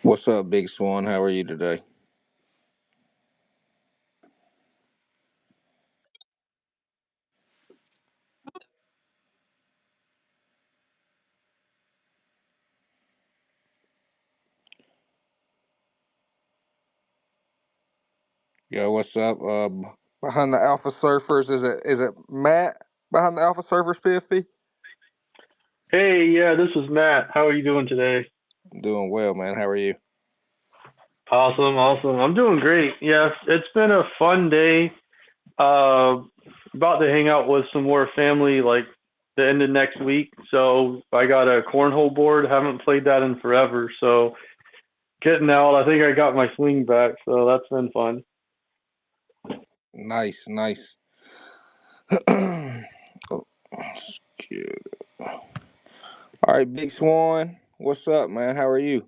What's up, Big Swan? How are you today? Yo, what's up? Behind the Alpha Surfers, is it Matt behind the Alpha Surfers, PFP? Hey, yeah, this is Matt. How are you doing today? I'm doing well, man. How are you? Awesome, awesome. I'm doing great. Yes, it's been a fun day. Uh, about to hang out with some more family like the end of next week. So I got a cornhole board. Haven't played that in forever. So getting out, I think I got my swing back. So that's been fun. Nice, nice. Oh, shit. All right, Big Swan. What's up, man? How are you?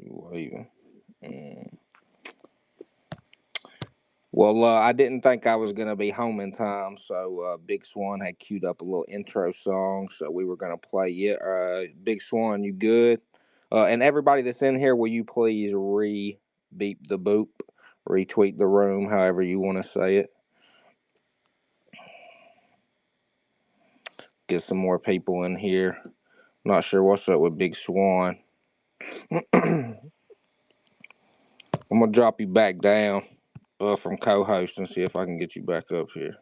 Waving. Mm. Well, I didn't think I was gonna be home in time, so Big Swan had queued up a little intro song, so we were gonna play it. Big Swan, you good? And everybody that's in here, will you please beep the boop, retweet the room, however you want to say it. Get some more people in here. Not sure what's up with Big Swan. I'm gonna drop you back down from co-host and see if I can get you back up here.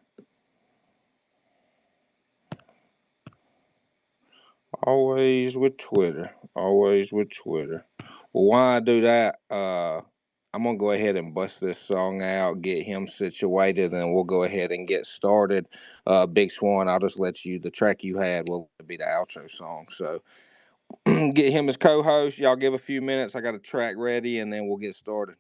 Always with Twitter. Always with Twitter. Well, while I do that, I'm gonna go ahead and bust this song out, get him situated, and we'll go ahead and get started. Big Swan, I'll just let you. The track you had will be the outro song. So get him as co-host. Y'all give a few minutes. I got a track ready, and then we'll get started.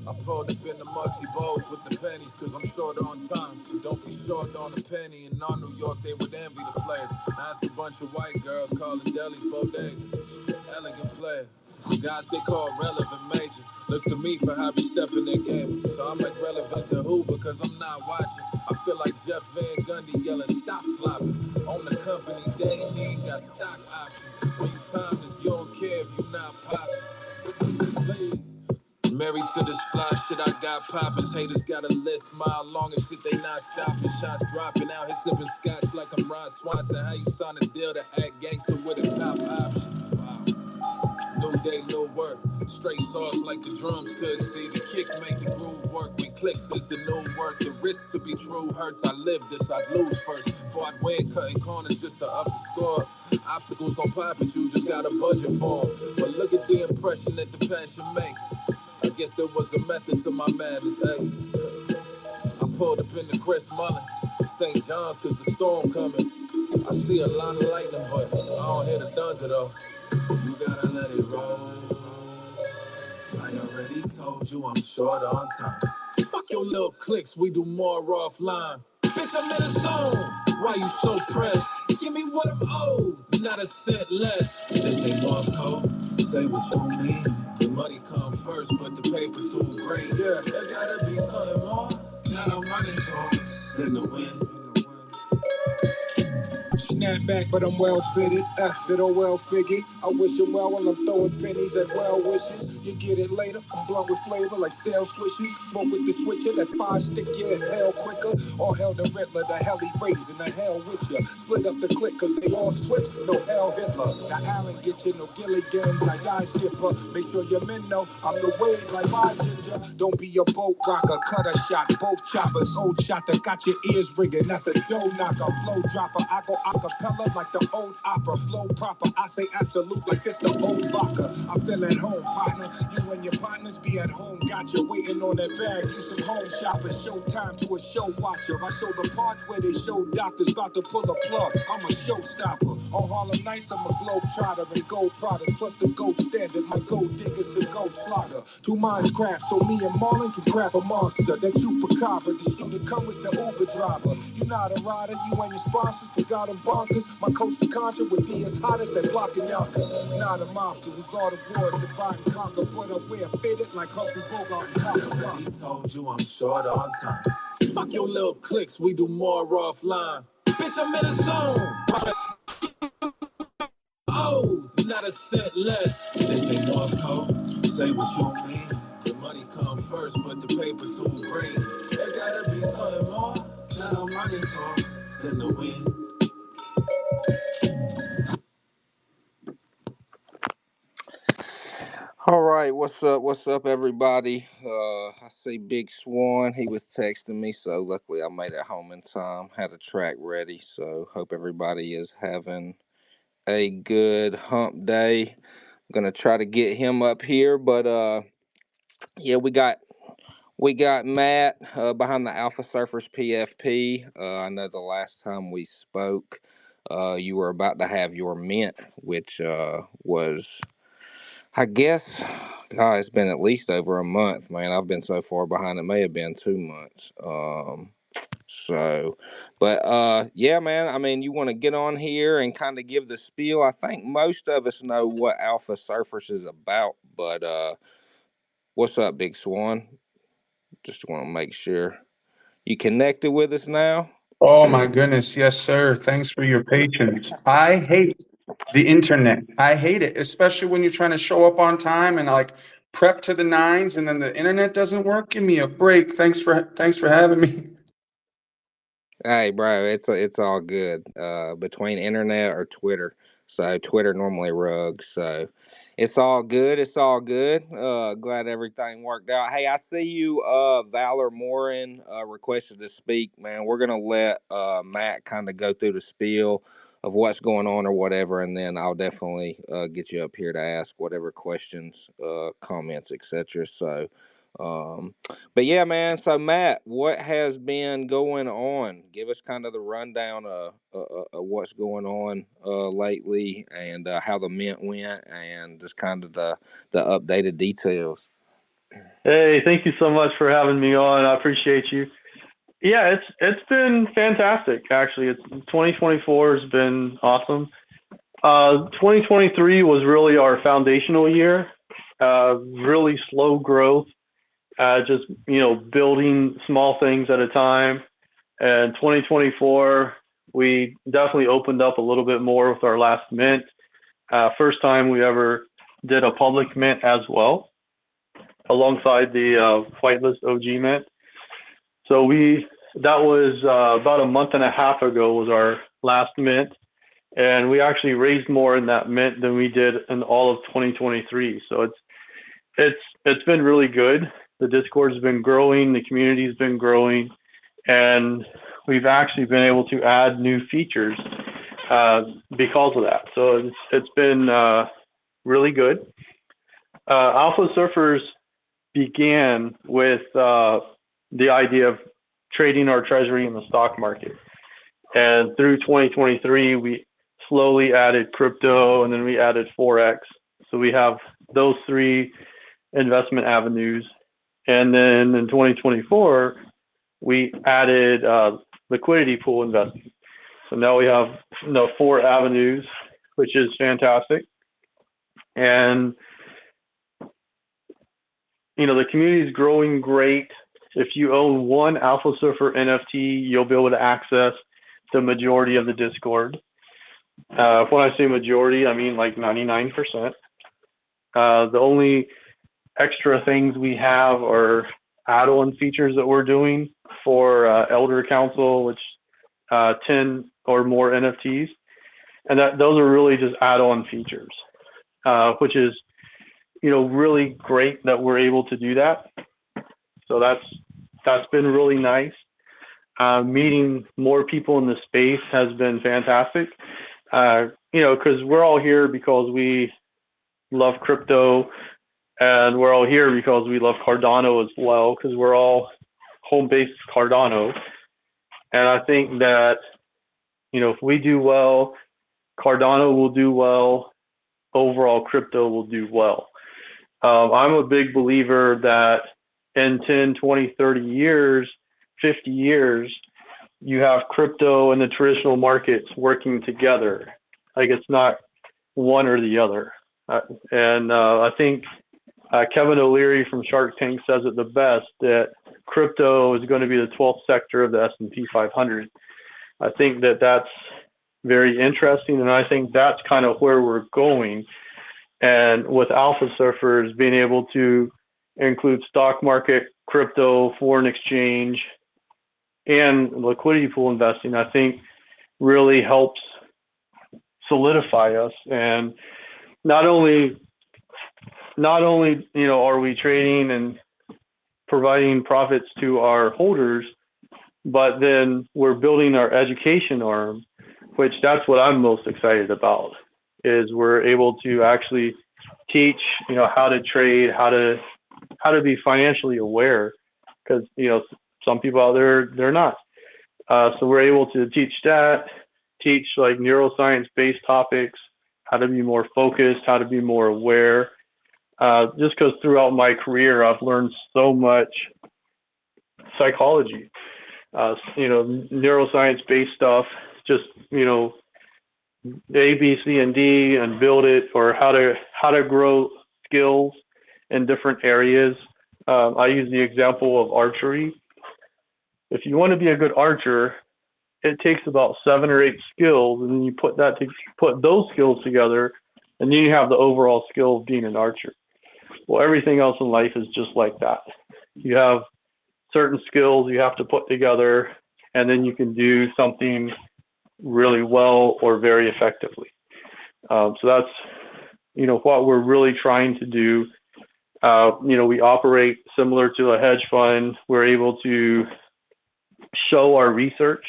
I pulled up in the Muggsy Bowls with the pennies, cause I'm short on time. So don't be short on a penny. In all New York, they would envy the flavor. Now it's a bunch of white girls calling delis bodegas. Elegant player. Guys they call relevant major. Look to me for how we step in their game. So I'm like relevant to who? Because I'm not watching. I feel like Jeff Van Gundy yelling, stop flopping. On the company day, he ain't got stock options. When you timeless, you don't care if you're not popping. Married to this fly shit I got poppin'. Haters got a list mile long and shit they not stopping. Shots dropping out here sipping scotch like I'm Ron Swanson. How you sign a deal to act gangster with a cop option? Wow. New day, new work. Straight sauce like the drums could see. The kick make the groove work. When clicks is the new work. The risk to be true hurts. I live this, I'd lose first. Before I'd win, cutting corners just to up the score. Obstacles gon' pop at you, just got a budget for 'em. But look at the impression that the passion make. I guess there was a method to my madness, hey. I pulled up in the Chris Mullen, St. John's cause the storm coming. I see a line of lightning, but I don't hear the thunder though. You gotta let it roll. I already told you I'm short on time. Fuck your little clicks, we do more offline. Bitch, I'm in a zone. Why you so pressed? Give me what I'm owed, not a cent less. This ain't Morse code. Say what you mean. The money come first, but the paper too great. Yeah, there gotta be something more that I'm running towards in the wind. Snap back, but I'm well fitted. F it or well figured. I wish it well while I'm throwing pennies at well wishes. You get it later. I'm blunt with flavor like stale swishes. Smoke with the switcher, that fire stick you in hell quicker. Or hell the Riddler, the hell he raising, the hell with ya. Split up the click, cause they all switch. No hell Hitler. The Allen get you, no Gilligans. I eye skipper. Make sure your men know I'm the wave like my ginger. Don't be a boat rocker, cutter shot. Both choppers, old shot that got your ears ringing. That's a dough knocker, blow dropper. I go cappella like the old opera. Flow proper, I say absolute like this the old vodka. I feel at home, partner. You and your partners be at home. Got you waiting on that bag. You some home shopping. Show time to a show watcher. I show the parts where they show doctors about to pull a plug. I'm a showstopper. On Harlem Nights, I'm a globe trotter and gold products. Plus the gold standard, my gold diggers and gold slaughter. Two minds craft, so me and Marlon can craft a monster. That chupacabra, the shooter come with the Uber driver. You not a rider, you and your sponsors forgot them bonkers. My coach is contra with D is hotter than blocking Yonkers. Not a monster who's all the wars, divide and conquer. But I wear fitted like Humphrey Bogart and Casablanca. He told you I'm short on time. Fuck your little clicks, we do more offline. Bitch, I'm in a zone. Oh, not a cent less. This ain't Morse code. Say what you mean. The money come first, but the paper too green. There gotta be something more that I'm running towards than the wind. All right, what's up, everybody? I see Big Swan. He was texting me, so luckily I made it home in time. Had a track ready, so hope everybody is having a good hump day. I'm gonna try to get him up here, but yeah, we got Matt behind the Alpha Surfers PFP. I know the last time we spoke, you were about to have your mint, which was, I guess, God, it's been at least over a month, man. I've been so far behind, it may have been 2 months. So, but yeah, man, I mean, you want to get on here and kind of give the spiel. I think most of us know what Alpha Surfers is about, but what's up, Big Swan? Just want to make sure you connected with us now. Oh my goodness, yes, sir. Thanks for your patience. I hate the internet. I hate it, especially when you're trying to show up on time and like prep to the nines and then the internet doesn't work. Give me a break. Thanks for having me. Hey, bro, it's all good. Between internet or Twitter, so Twitter normally rugs. So it's all good. It's all good. Glad everything worked out. Hey, I see you. Valor Morin requested to speak. Man, we're gonna let Matt kind of go through the spiel of what's going on or whatever, and then I'll definitely get you up here to ask whatever questions, comments, etc. So. Um, but yeah, man. So Matt, what has been going on? Give us kind of the rundown of what's going on lately, and how the mint went, and just kind of the updated details. Hey, thank you so much for having me on. I appreciate you. Yeah, it's been fantastic actually. It's 2024 has been awesome. 2023 was really our foundational year. Really slow growth, just building small things at a time. And 2024, we definitely opened up a little bit more with our last mint. First time we ever did a public mint as well, alongside the whitelist OG mint. So that was about a month and a half ago was our last mint, and we actually raised more in that mint than we did in all of 2023. So it's been really good. The Discord's been growing, the community's been growing, and we've actually been able to add new features because of that. So it's been really good. Alpha Surfers began with the idea of trading our treasury in the stock market. And through 2023, we slowly added crypto, and then we added Forex. So we have those three investment avenues. And then in 2024, we added liquidity pool investing. So now we have 4 avenues, which is fantastic. And the community is growing great. If you own one Alpha Surfer NFT, you'll be able to access the majority of the Discord. When I say majority, I mean like 99%. The only extra things we have are add-on features that we're doing for Elder Council, which 10 or more NFTs. And those are really just add-on features, which is really great that we're able to do that. So that's been really nice. meeting more people in the space has been fantastic. Because we're all here because we love crypto, and we're all here because we love Cardano as well, because we're all home-based Cardano. And I think that, if we do well, Cardano will do well, overall crypto will do well. I'm a big believer that in 10, 20, 30 years, 50 years, you have crypto and the traditional markets working together. Like, it's not one or the other. And I think Kevin O'Leary from Shark Tank says it the best, that crypto is going to be the 12th sector of the S&P 500. I think that that's very interesting, and I think that's kind of where we're going. And with Alpha Surfers being able to include stock market, crypto, foreign exchange, and liquidity pool investing, I think really helps solidify us. And not only are we trading and providing profits to our holders, but then we're building our education arm, which that's what I'm most excited about, is we're able to actually teach, how to trade, how to be financially aware, because, some people out there, they're not. So we're able to teach like neuroscience-based topics, how to be more focused, how to be more aware. Just because throughout my career, I've learned so much psychology, neuroscience-based stuff, just, A, B, C, and D, and build it, or how to grow skills in different areas. I use the example of archery. If you want to be a good archer, it takes about 7 or 8 skills, and then you put those skills together, and then you have the overall skill of being an archer. Well, everything else in life is just like that. You have certain skills you have to put together, and then you can do something really well or very effectively. So that's, what we're really trying to do. We operate similar to a hedge fund. We're able to show our research.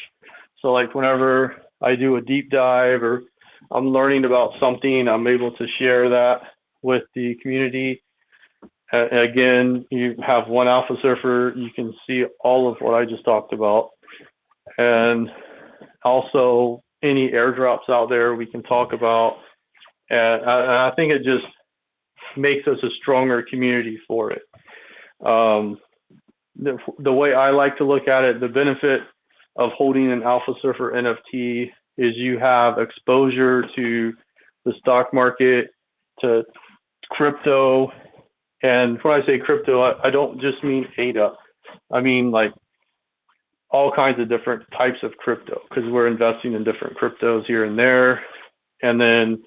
So like whenever I do a deep dive or I'm learning about something, I'm able to share that with the community. Again, you have one Alpha Surfer, you can see all of what I just talked about. And also any airdrops out there we can talk about. And I think it just makes us a stronger community for it. The way I like to look at it, the benefit of holding an Alpha Surfer NFT is you have exposure to the stock market, to crypto. And when I say crypto, I don't just mean ADA. I mean like all kinds of different types of crypto, because we're investing in different cryptos here and there. And then,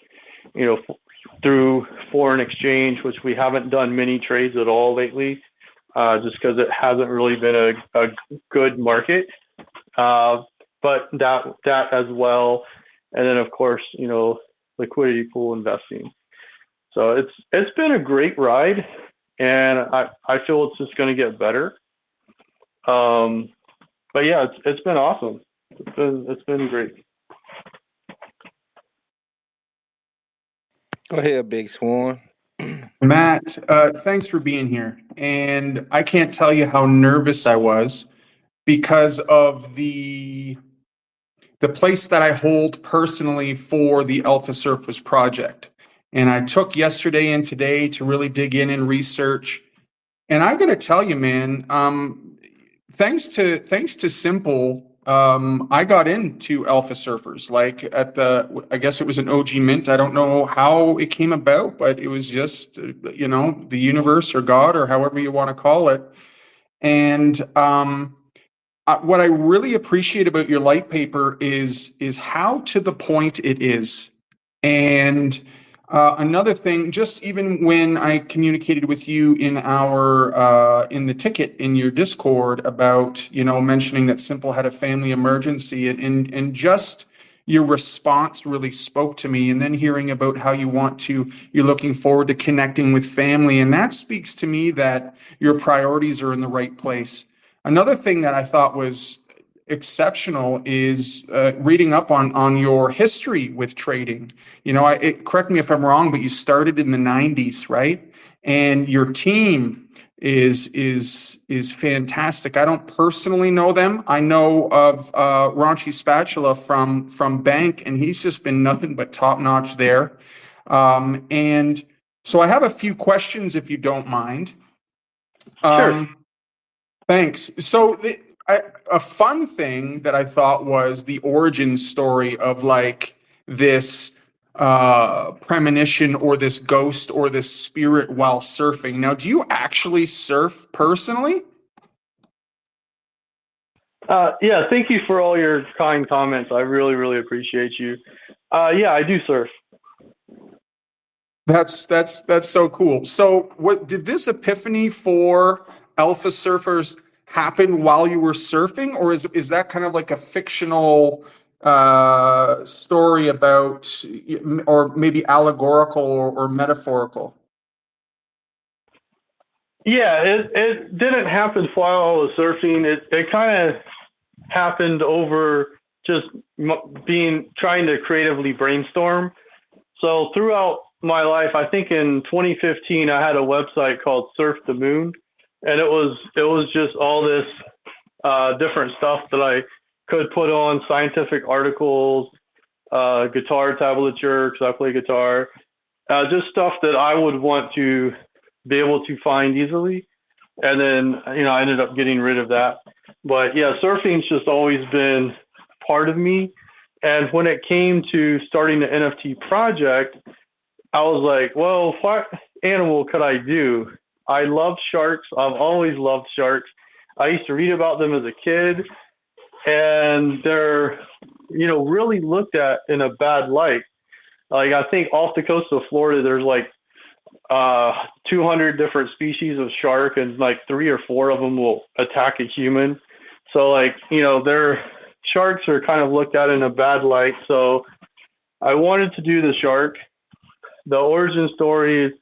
through foreign exchange, which we haven't done many trades at all lately, just because it hasn't really been a good market. But that as well. And then of course, liquidity pool investing. So it's been a great ride, and I feel it's just going to get better. But yeah, it's been awesome. It's been great. Go ahead, Big Swan. Matt, thanks for being here. And I can't tell you how nervous I was because of the place that I hold personally for the Alpha Surfers project. And I took yesterday and today to really dig in and research. And I got to tell you, man, thanks to Simple, I got into Alpha Surfers. Like I guess it was an OG mint. I don't know how it came about, but it was just, the universe or God or however you want to call it. And what I really appreciate about your light paper is how to the point it is. And another thing, just even when I communicated with you in in the ticket in your Discord about, mentioning that Simple had a family emergency, and just your response really spoke to me. And then hearing about how you're looking forward to connecting with family. And that speaks to me that your priorities are in the right place. Another thing that I thought was exceptional is reading up on your history with trading. You know, correct me if I'm wrong, but you started in the 90s, right? And your team is fantastic. I don't personally know them. I know of Raunchy Spatula from Bank, and he's just been nothing but top notch there. And so I have a few questions, if you don't mind. Sure. Thanks. So a fun thing that I thought was the origin story of like this premonition or this ghost or this spirit while surfing. Now, do you actually surf personally? Yeah, thank you for all your kind comments. I really, really appreciate you. Yeah, I do surf. That's so cool. So, what did this epiphany for Alpha Surfers happen while you were surfing, or is that kind of like a fictional story about, or maybe allegorical or metaphorical? Yeah, it didn't happen while I was surfing. It kind of happened over just trying to creatively brainstorm. So throughout my life, I think in 2015, I had a website called Surf the Moon, and it was just all this different stuff that I could put on scientific articles, guitar tablature, because I play guitar, just stuff that I would want to be able to find easily. And then, I ended up getting rid of that. But yeah, surfing's just always been part of me. And when it came to starting the NFT project, I was like, well, what animal could I do? I love sharks. I've always loved sharks. I used to read about them as a kid, and they're, really looked at in a bad light. Like, I think off the coast of Florida, there's like 200 different species of shark, and like 3 or 4 of them will attack a human. So like, their sharks are kind of looked at in a bad light. So I wanted to do the shark. The origin story is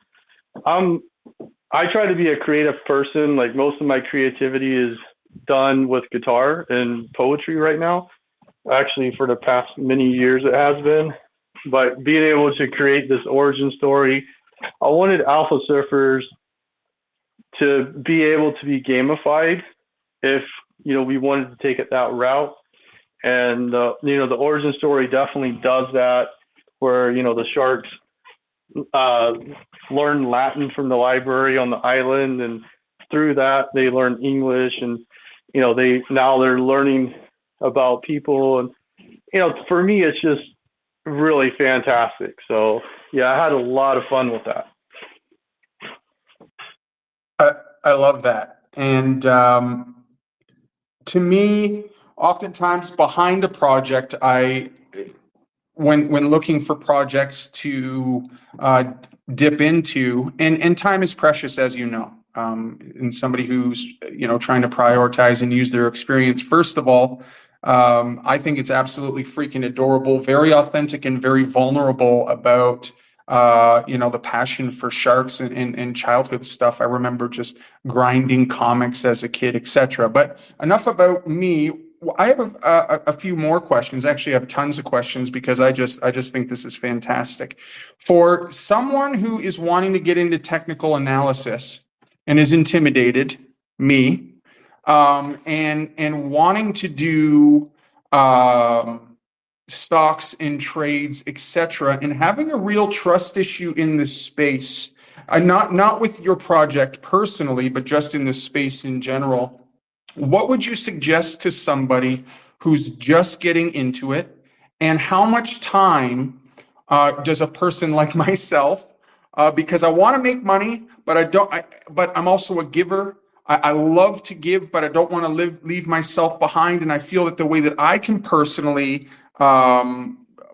I try to be a creative person. Like, most of my creativity is done with guitar and poetry right now. Actually, for the past many years it has been. But being able to create this origin story, I wanted Alpha Surfers to be able to be gamified if, we wanted to take it that route. And, the origin story definitely does that, where, the sharks learn Latin from the library on the island, and through that they learn English, and they're learning about people, and for me it's just really fantastic. So yeah, I had a lot of fun with that. I love that, and to me, oftentimes behind a project, when looking for projects to dip into, and time is precious, as you know, and somebody who's trying to prioritize and use their experience. First of all, I think it's absolutely freaking adorable, very authentic, and very vulnerable about the passion for sharks and childhood stuff. I remember just grinding comics as a kid, etc. But enough about me. I have a few more questions. Actually, I have tons of questions because I just think this is fantastic. For someone who is wanting to get into technical analysis and is intimidated, me, and wanting to do stocks and trades, etc., and having a real trust issue in this space, not with your project personally, but just in this space in general. What would you suggest to somebody who's just getting into it, and how much time does a person like myself, because I want to make money, but but I'm also a giver. I love to give, but I don't want to leave myself behind. And I feel that the way that I can personally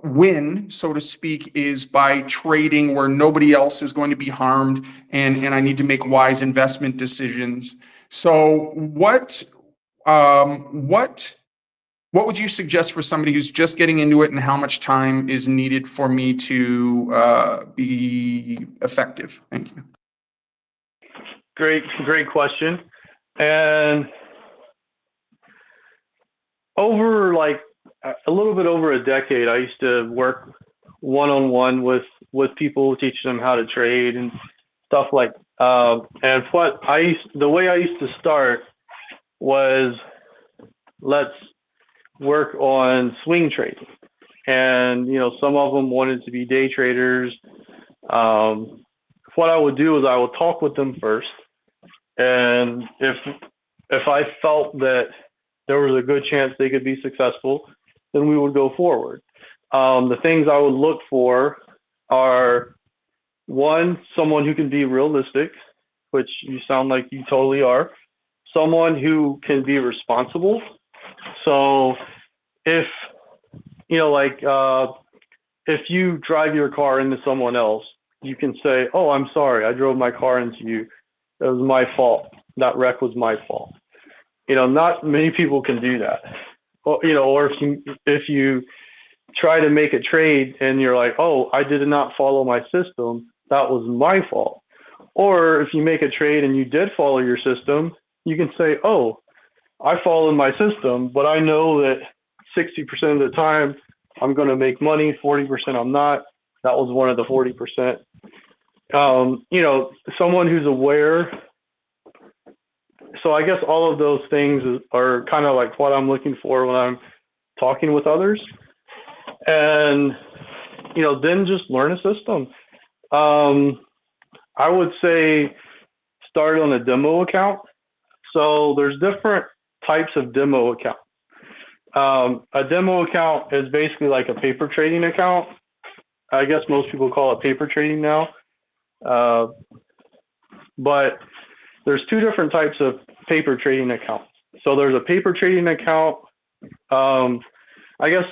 win, so to speak, is by trading where nobody else is going to be harmed, and I need to make wise investment decisions. So what would you suggest for somebody who's just getting into it, and how much time is needed for me to be effective? Thank you. Great question. And over like a little bit over a decade, I used to work one on one with people, teaching them how to trade and stuff like. And the way I used to start was let's work on swing trading, and some of them wanted to be day traders. What I would do is I would talk with them first, and if I felt that there was a good chance they could be successful, then we would go forward. The things I would look for are, one, someone who can be realistic, which you sound like you totally are. Someone who can be responsible. So if, if you drive your car into someone else, you can say, "Oh, I'm sorry, I drove my car into you. It was my fault. That wreck was my fault." Not many people can do that. Or if you try to make a trade and you're like, "Oh, I did not follow my system. That was my fault." Or if you make a trade and you did follow your system, you can say, "Oh, I followed my system, but I know that 60% of the time I'm going to make money, 40% I'm not. That was one of the 40%." Someone who's aware. So I guess all of those things are kind of like what I'm looking for when I'm talking with others. And, then just learn a system. I would say start on a demo account. So there's different types of demo accounts. A demo account is basically like a paper trading account. I guess most people call it paper trading now. But there's two different types of paper trading accounts. So there's a paper trading account. I guess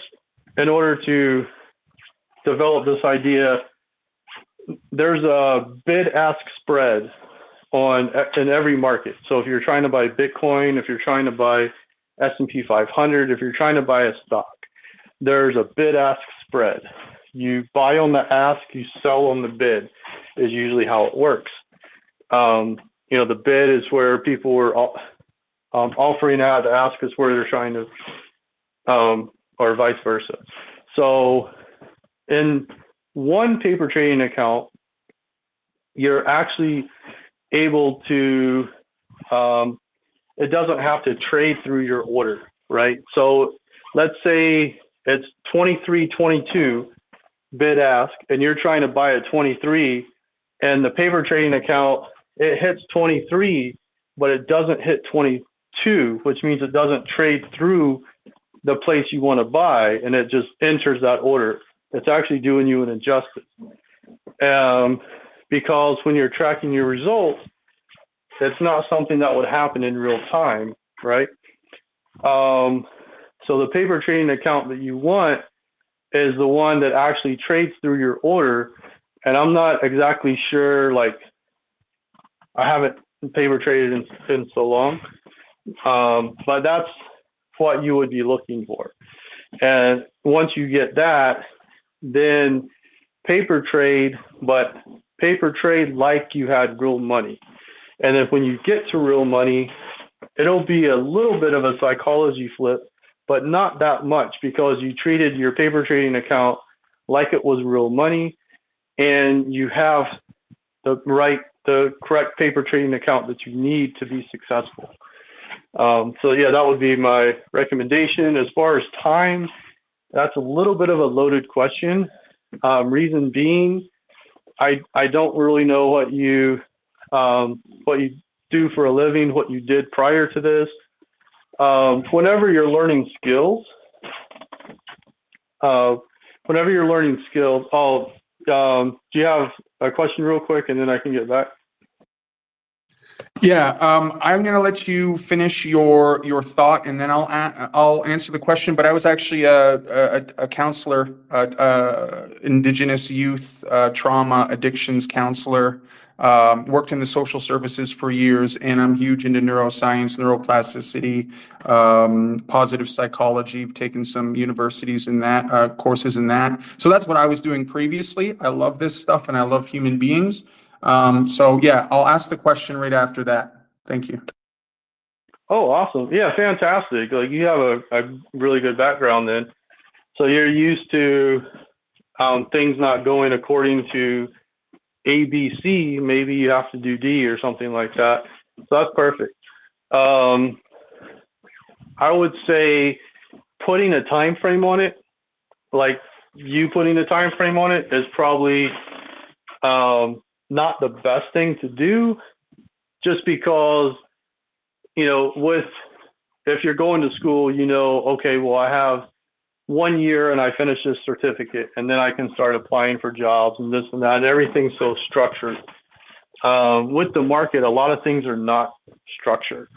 in order to develop this idea, there's a bid-ask spread in every market. So if you're trying to buy Bitcoin, if you're trying to buy S&P 500, if you're trying to buy a stock, there's a bid-ask spread. You buy on the ask, you sell on the bid, is usually how it works. The bid is where people were offering at, the ask is where they're trying to, or vice versa. So in one paper trading account, you're actually able to, it doesn't have to trade through your order, right? So let's say it's 23.22 bid ask, and you're trying to buy at 23, and the paper trading account, it hits 23, but it doesn't hit 22, which means it doesn't trade through the place you want to buy, and it just enters that order. It's actually doing you an injustice. Because when you're tracking your results, it's not something that would happen in real time, right? So the paper trading account that you want is the one that actually trades through your order. And I'm not exactly sure, like, I haven't paper traded in so long, but that's what you would be looking for. And once you get that, then paper trade, but paper trade like you had real money. And then when you get to real money, it'll be a little bit of a psychology flip, but not that much, because you treated your paper trading account like it was real money, and you have the correct paper trading account that you need to be successful. So yeah, that would be my recommendation. As far as time, that's a little bit of a loaded question. Reason being, I don't really know what you do for a living, what you did prior to this. Whenever you're learning skills, do you have a question real quick, and then I can get back? Yeah, I'm going to let you finish your thought, and then I'll answer the question. But I was actually a counselor, Indigenous youth trauma addictions counselor. Worked in the social services for years, and I'm huge into neuroscience, neuroplasticity, positive psychology. I've taken some universities in that, courses in that. So that's what I was doing previously. I love this stuff, and I love human beings. So yeah, I'll ask the question right after that. Thank you. Oh, awesome. Yeah, fantastic. Like you have a really good background then. So you're used to things not going according to A, B, C. Maybe you have to do D or something like that. So that's perfect. Um, I would say putting a time frame on it, like you putting a time frame on it, is probably not the best thing to do, just because with if you're going to school, okay, well, I have 1 year and I finish this certificate, and then I can start applying for jobs and this and that. And everything's so structured. With the market, a lot of things are not structured.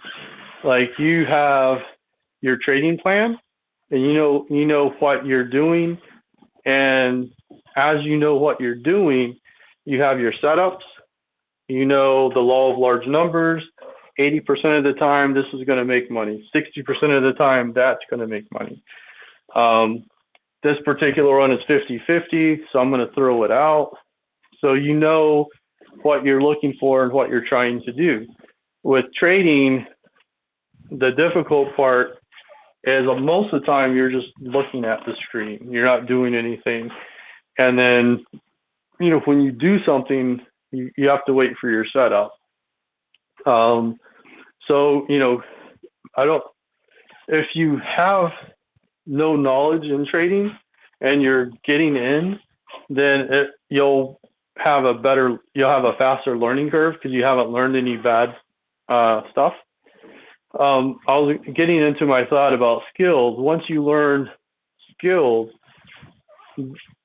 Like you have your trading plan, and you know what you're doing, and as you know what you're doing, you have your setups. You know the law of large numbers. 80% of the time, this is going to make money. 60% of the time, that's going to make money. Um, this particular one is 50-50, so I'm going to throw it out. So you know what you're looking for and what you're trying to do. With trading, the difficult part is most of the time you're just looking at the screen. You're not doing anything. And then, when you do something, you have to wait for your setup. So, I don't, if you have no knowledge in trading and you're getting in, then you'll have a faster learning curve because you haven't learned any bad stuff. I was getting into my thought about skills. Once you learn skills,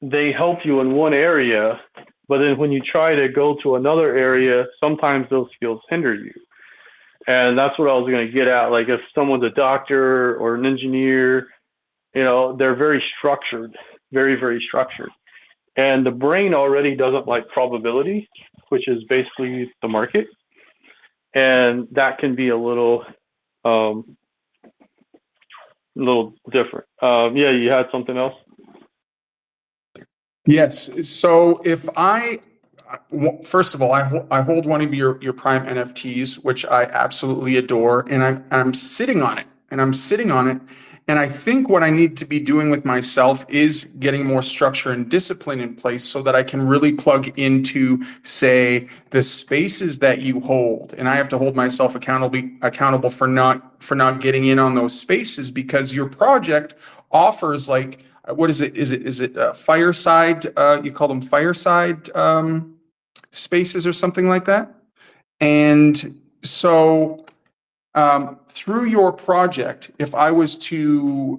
they help you in one area, but then when you try to go to another area, sometimes those skills hinder you. And that's what I was going to get at. Like if someone's a doctor or an engineer, they're very structured, very, very structured. And the brain already doesn't like probability, which is basically the market. And that can be a little different. Yeah, you had something else? Yes. So first of all, I hold one of your Prime NFTs, which I absolutely adore, and I'm sitting on it, and I think what I need to be doing with myself is getting more structure and discipline in place so that I can really plug into, say, the spaces that you hold, and I have to hold myself accountable for not getting in on those spaces because your project offers like what is it? Is it fireside? You call them fireside spaces or something like that. And so through your project, if I was to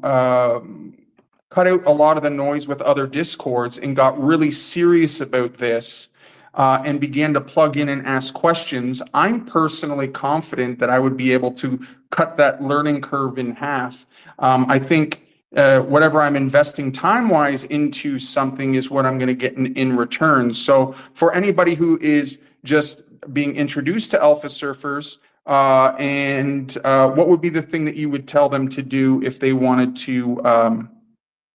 cut out a lot of the noise with other discords and got really serious about this and began to plug in and ask questions, I'm personally confident that I would be able to cut that learning curve in half. I think whatever I'm investing time-wise into something is what I'm going to get in return. So for anybody who is just being introduced to Alpha Surfers, what would be the thing that you would tell them to do if they wanted to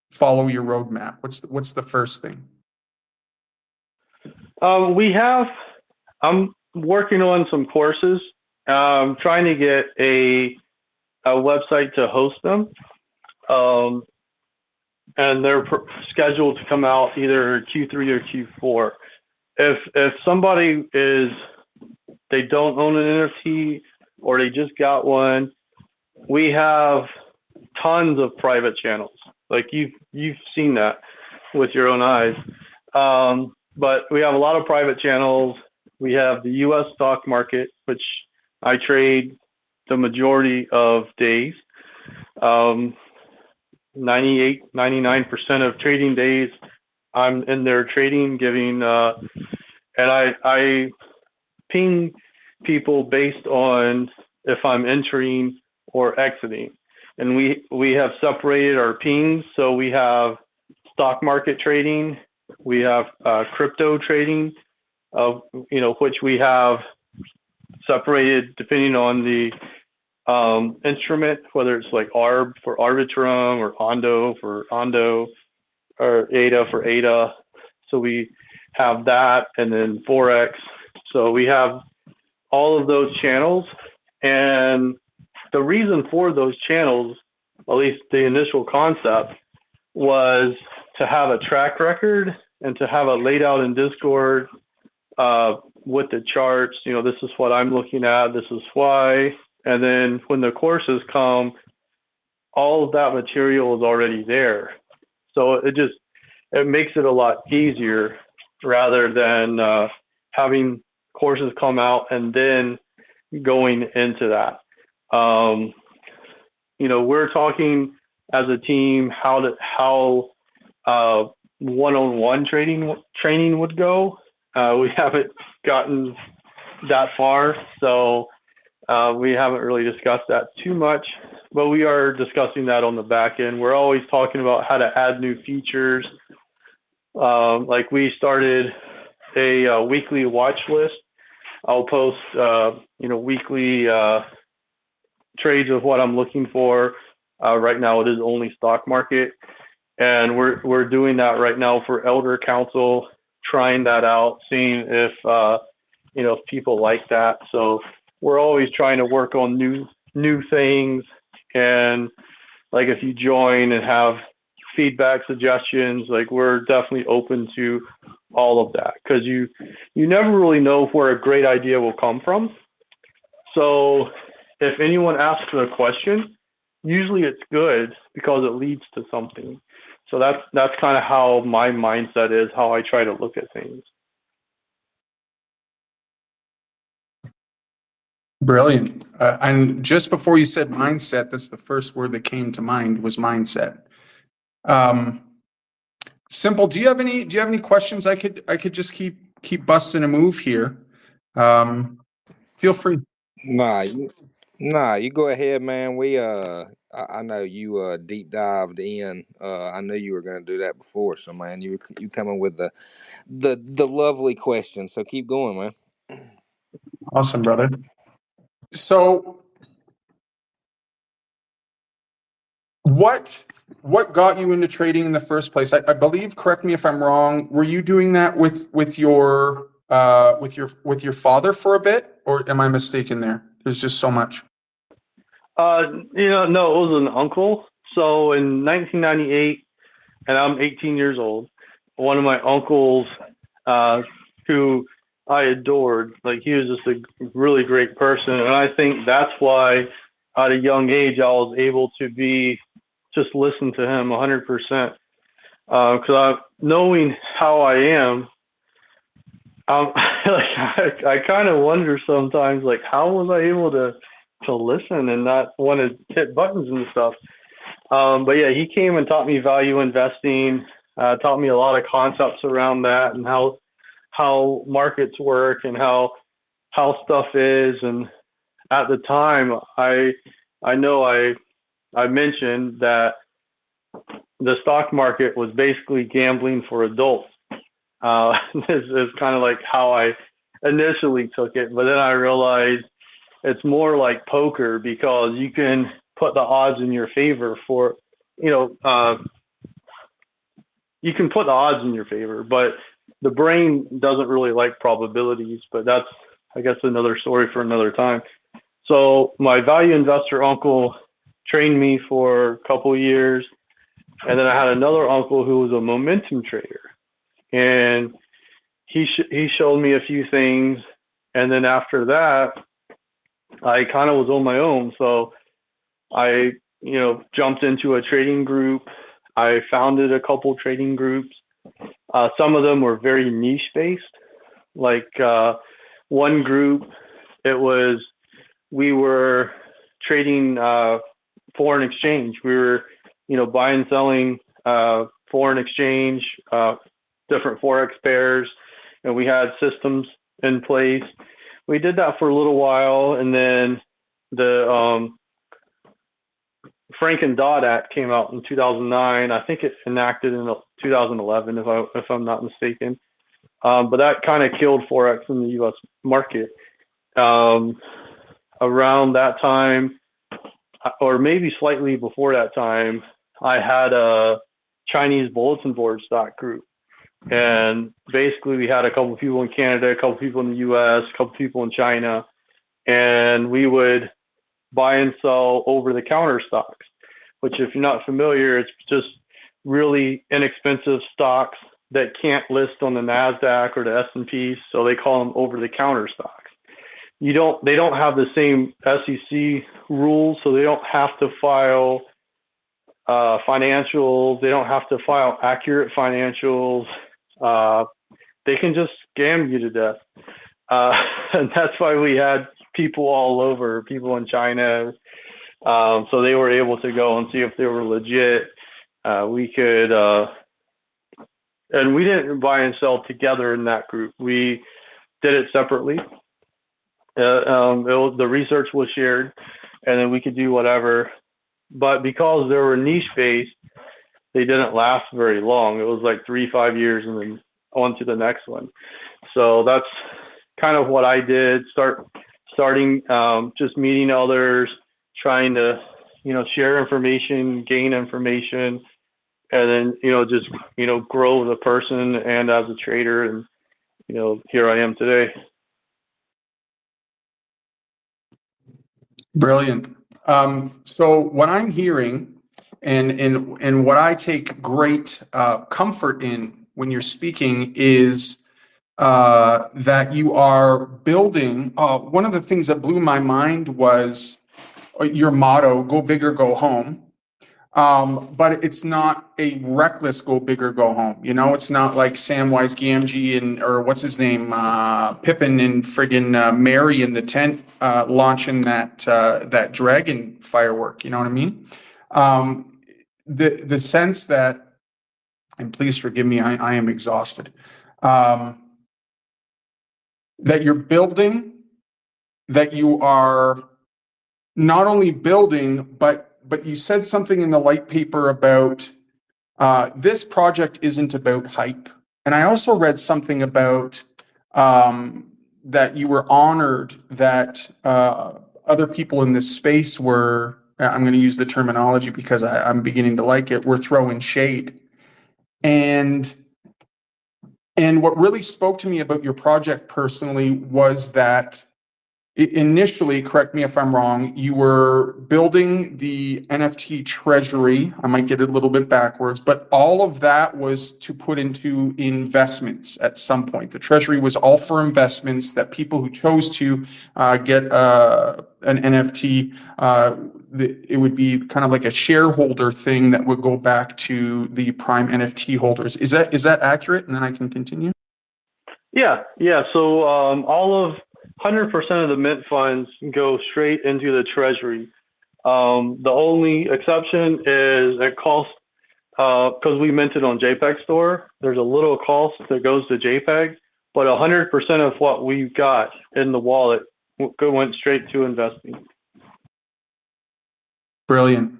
follow your roadmap? What's the first thing? I'm working on some courses. Trying to get a website to host them. And they're scheduled to come out either Q3 or Q4. If somebody they don't own an NFT or they just got one, we have tons of private channels. Like you've seen that with your own eyes. But we have a lot of private channels. We have the U.S. stock market, which I trade the majority of days. 99% of trading days, I'm in there trading, giving, and I ping people based on if I'm entering or exiting. And we have separated our pings. So we have stock market trading, we have crypto trading, which we have separated depending on the instrument, whether it's like ARB for Arbitrum or Ondo for Ondo or ADA for ADA. So we have that, and then Forex. So we have all of those channels, and the reason for those channels, at least the initial concept, was to have a track record and to have it laid out in Discord with the charts. This is what I'm looking at. This is why. And then when the courses come, all of that material is already there. So it makes it a lot easier rather than having courses come out and then going into that. We're talking as a team how one-on-one training would go. We haven't gotten that far, so we haven't really discussed that too much, but we are discussing that on the back end. We're always talking about how to add new features. Like we started a weekly watch list. I'll post, weekly trades of what I'm looking for. Right now, it is only stock market, and we're doing that right now for Elder Council, trying that out, seeing if people like that. So we're always trying to work on new things, and like if you join and have feedback, suggestions, like we're definitely open to all of that, because you never really know where a great idea will come from. So if anyone asks a question, usually it's good because it leads to something. So that's kind of how my mindset is, how I try to look at things. Brilliant. And just before you said mindset, that's the first word that came to mind was mindset. Simple. Do you have any questions? I could just keep busting a move here. Feel free. Nah, you go ahead, man. I know you deep dived in. I knew you were gonna do that before, so man, you coming with the lovely question. So keep going, man. Awesome, brother. So what got you into trading in the first place? I believe, correct me if I'm wrong, were you doing that with your father for a bit, or am I mistaken there? There's just so much. No, it was an uncle. So in 1998, and I'm 18 years old, one of my uncles, who I adored, like he was just a really great person. And I think that's why at a young age, I was able to just listen to him 100%. Because knowing how I am, I kind of wonder sometimes, like, how was I able to listen and not want to hit buttons and stuff? But yeah, he came and taught me value investing, taught me a lot of concepts around that and how markets work and how stuff is. And at the time, I know I mentioned that the stock market was basically gambling for adults. This is kind of like how I initially took it, but then I realized it's more like poker, because you can put the odds in your favor you can put the odds in your favor, but the brain doesn't really like probabilities. But that's, I guess, another story for another time. So my value investor uncle trained me for a couple of years, and then I had another uncle who was a momentum trader, and he showed me a few things, and then after that, I kind of was on my own. So I, jumped into a trading group. I founded a couple trading groups. Some of them were very niche based. Like one group, we were trading foreign exchange. We were, buying and selling foreign exchange, different forex pairs, and we had systems in place. We did that for a little while, and then the Frank and Dodd Act came out in 2009. I think it enacted in 2011, if I'm not mistaken. But that kind of killed forex in the U.S. market. Around that time, or maybe slightly before that time, I had a Chinese bulletin board stock group. And basically we had a couple of people in Canada, a couple of people in the US, a couple of people in China. And we would buy and sell over-the-counter stocks, which if you're not familiar, it's just really inexpensive stocks that can't list on the NASDAQ or the S&P, so they call them over-the-counter stocks. They don't have the same SEC rules, so they don't have to file financials. They don't have to file accurate financials. They can just scam you to death. And that's why we had people all over, people in China. So they were able to go and see if they were legit. We could, and we didn't buy and sell together in that group. We did it separately. The research was shared, and then we could do whatever. But because they were niche-based, they didn't last very long. It was like 3-5 years, and then on to the next one. So that's kind of what I did. Starting just meeting others, trying to share information, gain information, and then just grow as a person and as a trader. And here I am today. Brilliant. So what I'm hearing and what I take great comfort in when you're speaking is that you are building. One of the things that blew my mind was your motto, go big or go home. But it's not a reckless go big or go home. It's not like Samwise Gamgee or what's his name, Pippin and friggin' Mary in the tent launching that dragon firework. You know what I mean? The sense that, and please forgive me, I am exhausted. That you're building, that you are not only building, but you said something in the light paper about this project isn't about hype. And I also read something about that you were honored that other people in this space were, I'm going to use the terminology because I'm beginning to like it, were throwing shade. And what really spoke to me about your project personally was that initially, correct me if I'm wrong, you were building the NFT treasury. I might get it a little bit backwards, but all of that was to put into investments at some point. The treasury was all for investments that people who chose to get an NFT, it would be kind of like a shareholder thing that would go back to the prime NFT holders. Is that accurate? And then I can continue. Yeah. So all of 100% of the mint funds go straight into the treasury. The only exception is it costs, because we minted on JPEG Store, there's a little cost that goes to JPEG, but 100% of what we got in the wallet went straight to investing. Brilliant.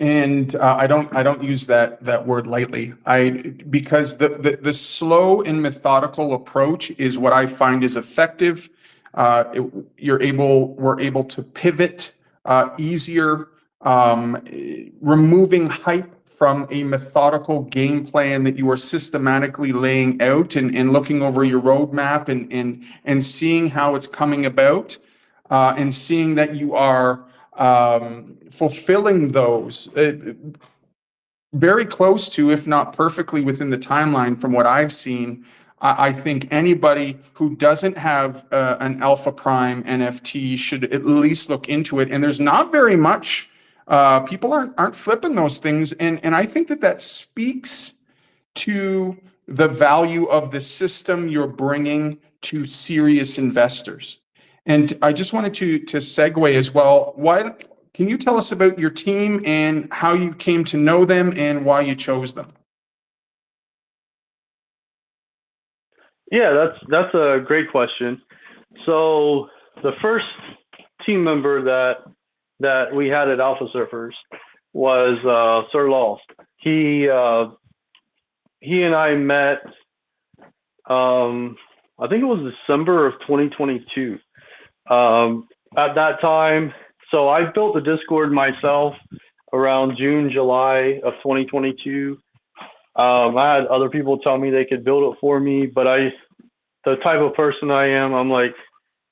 And I don't use that word lightly. Because the slow and methodical approach is what I find is effective. We're able to pivot easier, removing hype from a methodical game plan that you are systematically laying out and looking over your roadmap and seeing how it's coming about, and seeing that you are fulfilling those very close to, if not perfectly within the timeline from what I've seen. I think anybody who doesn't have an Alpha Prime NFT should at least look into it. And there's not very much. People aren't flipping those things. And I think that speaks to the value of the system you're bringing to serious investors. And I just wanted to segue as well. Can you tell us about your team and how you came to know them and why you chose them? Yeah, that's a great question. So the first team member that we had at Alpha Surfers was Sir Lost. He and I met, I think it was December of 2022. At that time, so I built the Discord myself around June, July of 2022. I had other people tell me they could build it for me, but the type of person I am, I'm like,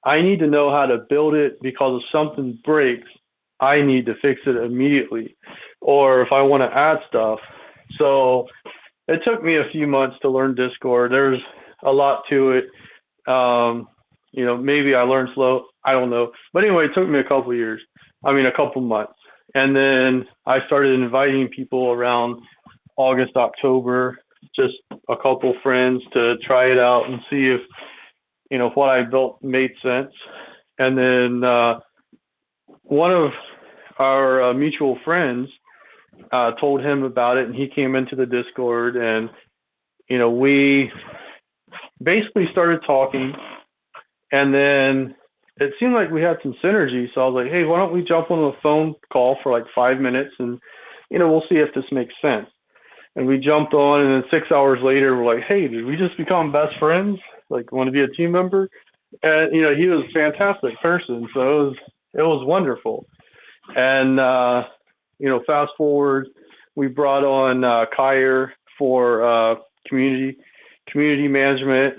I need to know how to build it because if something breaks, I need to fix it immediately. Or if I want to add stuff. So it took me a few months to learn Discord. There's a lot to it. Maybe I learned slow. I don't know. But anyway, it took me a couple years. I mean, a couple months. And then I started inviting people around August, October, just a couple friends to try it out and see if, what I built made sense. And then one of our mutual friends told him about it, and he came into the Discord, and we basically started talking, and then it seemed like we had some synergy. So I was like, hey, why don't we jump on a phone call for like 5 minutes, and we'll see if this makes sense. And we jumped on, and then 6 hours later, we're like, hey, did we just become best friends? Like, want to be a team member? And he was a fantastic person, so it was wonderful. And fast forward, we brought on Kyer for community management.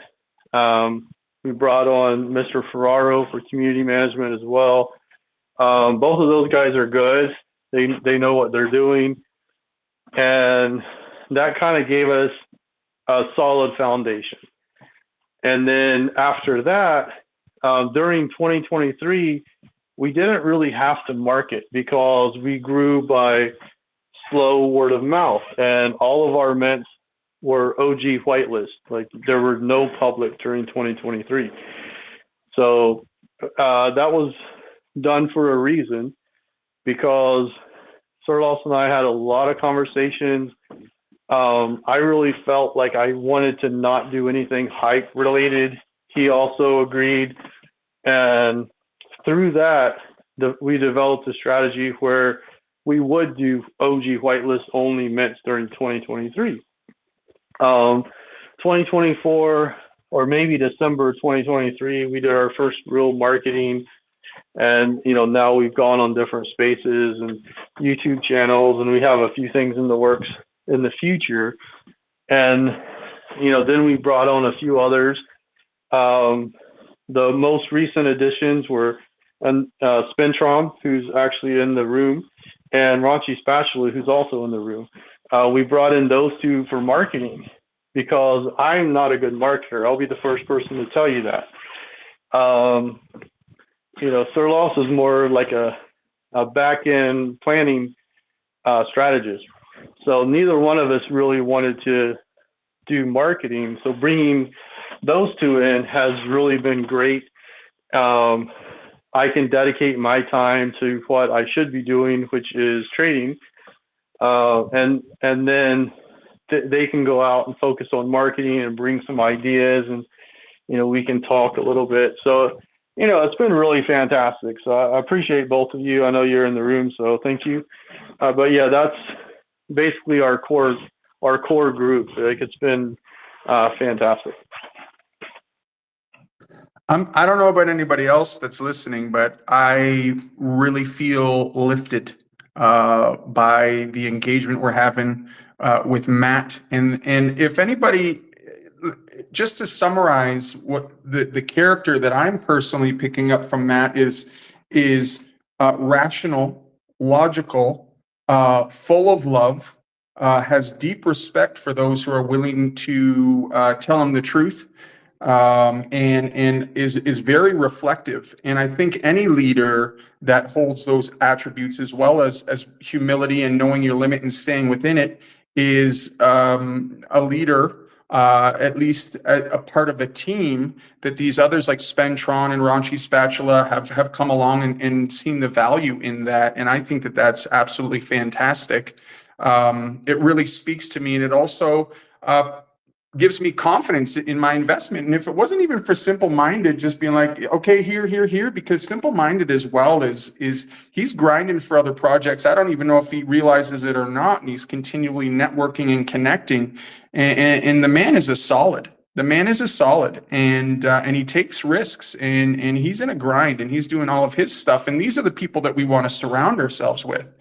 We brought on Mr. Ferraro for community management as well. Both of those guys are good. They know what they're doing, and that kind of gave us a solid foundation. And then after that, during 2023, we didn't really have to market because we grew by slow word of mouth, and all of our mints were OG whitelist. Like, there were no public during 2023. So that was done for a reason, because Sir Lawson and I had a lot of conversations. I really felt like I wanted to not do anything hype related. He also agreed. And through that, we developed a strategy where we would do OG whitelist only mints during 2023. 2024, or maybe December 2023, we did our first real marketing. And, now we've gone on different spaces and YouTube channels, and we have a few things in the works in the future. And, then we brought on a few others. The most recent additions were Spintron, who's actually in the room, and Raunchy Spatula, who's also in the room. We brought in those two for marketing because I'm not a good marketer. I'll be the first person to tell you that. Sir Loss is more like a back-end planning strategist. So neither one of us really wanted to do marketing. So bringing those two in has really been great. I can dedicate my time to what I should be doing, which is trading. And then they can go out and focus on marketing and bring some ideas, and, we can talk a little bit. So, it's been really fantastic. So I appreciate both of you. I know you're in the room, so thank you. But yeah, that's basically our core group. Like, it's been fantastic. I don't know about anybody else that's listening, but I really feel lifted by the engagement we're having with Matt. And if anybody, just to summarize what the character that I'm personally picking up from Matt is rational, logical, full of love, has deep respect for those who are willing to tell him the truth. And is very reflective. And I think any leader that holds those attributes, as well as humility and knowing your limit and staying within it, is a leader, at least a part of a team that these others like Spentron and Raunchy Spatula have come along and seen the value in that. And I think that that's absolutely fantastic. It really speaks to me, and it also gives me confidence in my investment. And if it wasn't even for Simple Minded just being like, okay, here, because Simple Minded as well is he's grinding for other projects. I don't even know if he realizes it or not. And he's continually networking and connecting. And the man is a solid. And he takes risks, and he's in a grind, and he's doing all of his stuff. And these are the people that we want to surround ourselves with.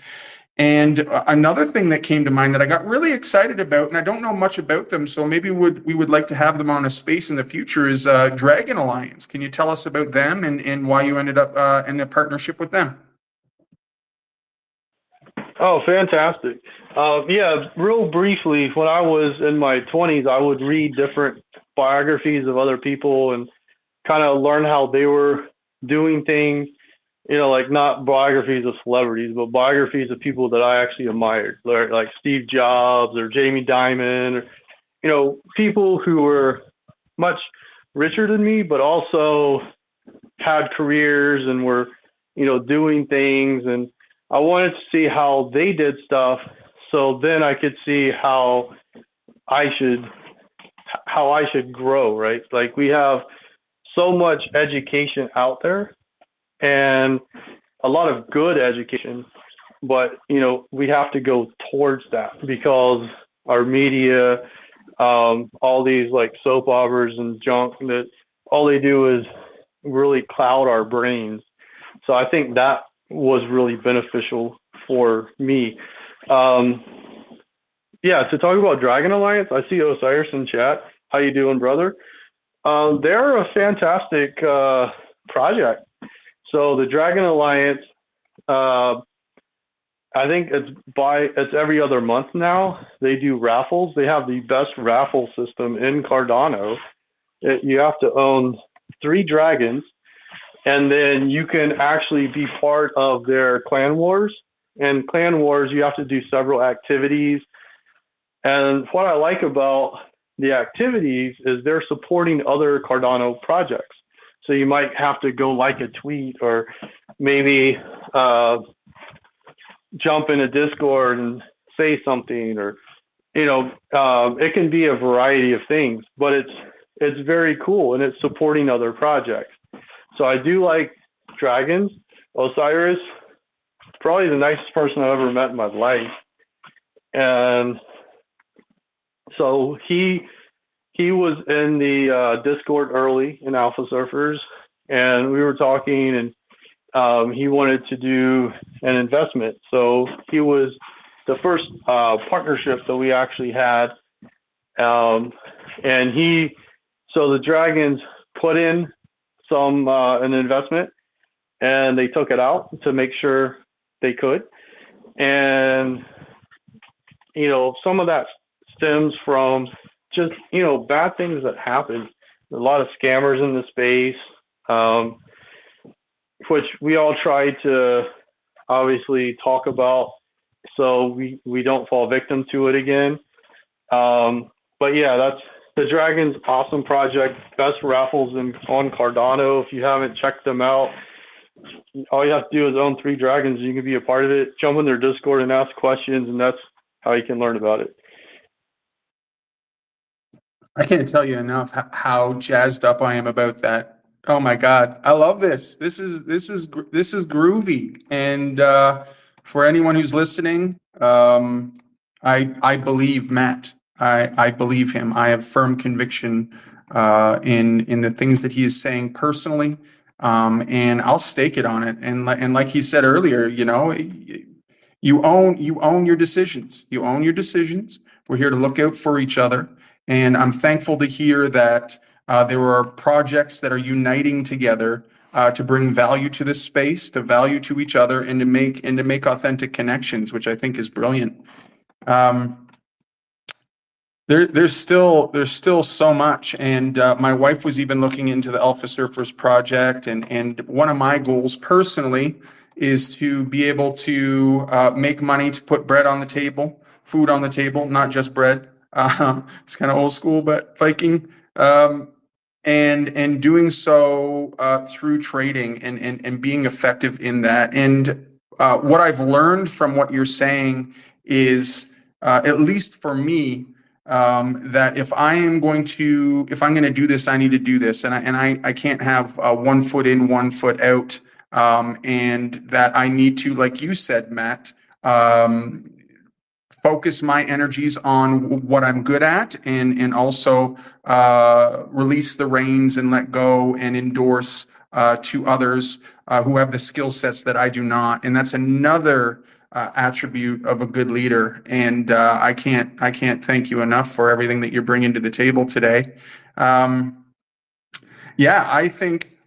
And another thing that came to mind that I got really excited about, and I don't know much about them, so maybe we would like to have them on a space in the future, is Dragon Alliance. Can you tell us about them and why you ended up in a partnership with them? Oh, fantastic. Yeah, real briefly, when I was in my 20s, I would read different biographies of other people and kind of learn how they were doing things, like not biographies of celebrities, but biographies of people that I actually admired, like Steve Jobs or Jamie Dimon, or, people who were much richer than me, but also had careers and were, doing things. And I wanted to see how they did stuff. So then I could see I should, how I should grow, right? Like we have so much education out there and a lot of good education, but we have to go towards that because our media, all these like soap operas and junk, that all they do is really cloud our brains. So I think that was really beneficial for me. Yeah, to talk about Dragon Alliance, I see Osiris in chat. How you doing, brother? They're a fantastic project. So the Dragon Alliance, I think it's every other month now. They do raffles. They have the best raffle system in Cardano. You have to own 3 dragons, and then you can actually be part of their clan wars. And clan wars, you have to do several activities. And what I like about the activities is they're supporting other Cardano projects. So you might have to go like a tweet or maybe jump in a Discord and say something, or it can be a variety of things, but it's very cool and it's supporting other projects. So I do like dragons. Osiris, probably the nicest person I've ever met in my life, and so he was in the Discord early in Alpha Surfers, and we were talking, and he wanted to do an investment. So he was the first partnership that we actually had, and so the dragons put in an investment, and they took it out to make sure they could, and some of that stems from just bad things that happen. A lot of scammers in the space, which we all try to obviously talk about so we don't fall victim to it again. But yeah, that's the Dragon's awesome project. Best raffles on Cardano. If you haven't checked them out, all you have to do is own 3 dragons. You can be a part of it. Jump in their Discord and ask questions, and that's how you can learn about it. I can't tell you enough how jazzed up I am about that. Oh my God, I love this. This is groovy. And for anyone who's listening, I believe Matt. I believe him. I have firm conviction in the things that he is saying personally, and I'll stake it on it. And like he said earlier, you own your decisions. You own your decisions. We're here to look out for each other. And I'm thankful to hear that there are projects that are uniting together to bring value to this space, to value to each other, and to make authentic connections, which I think is brilliant. There's still so much, and my wife was even looking into the Alpha Surfers project, and one of my goals personally is to be able to make money to put bread on the table, food on the table, not just bread. It's kind of old school, but Viking, and doing so through trading and being effective in that. And what I've learned from what you're saying is, at least for me, that if I'm going to do this, I need to do this, and I can't have 1 foot in, 1 foot out, and that I need to, like you said, Matt, focus my energies on what I'm good at, and also release the reins and let go and endorse to others who have the skill sets that I do not. And that's another attribute of a good leader. And I can't thank you enough for everything that you're bringing to the table today. Yeah,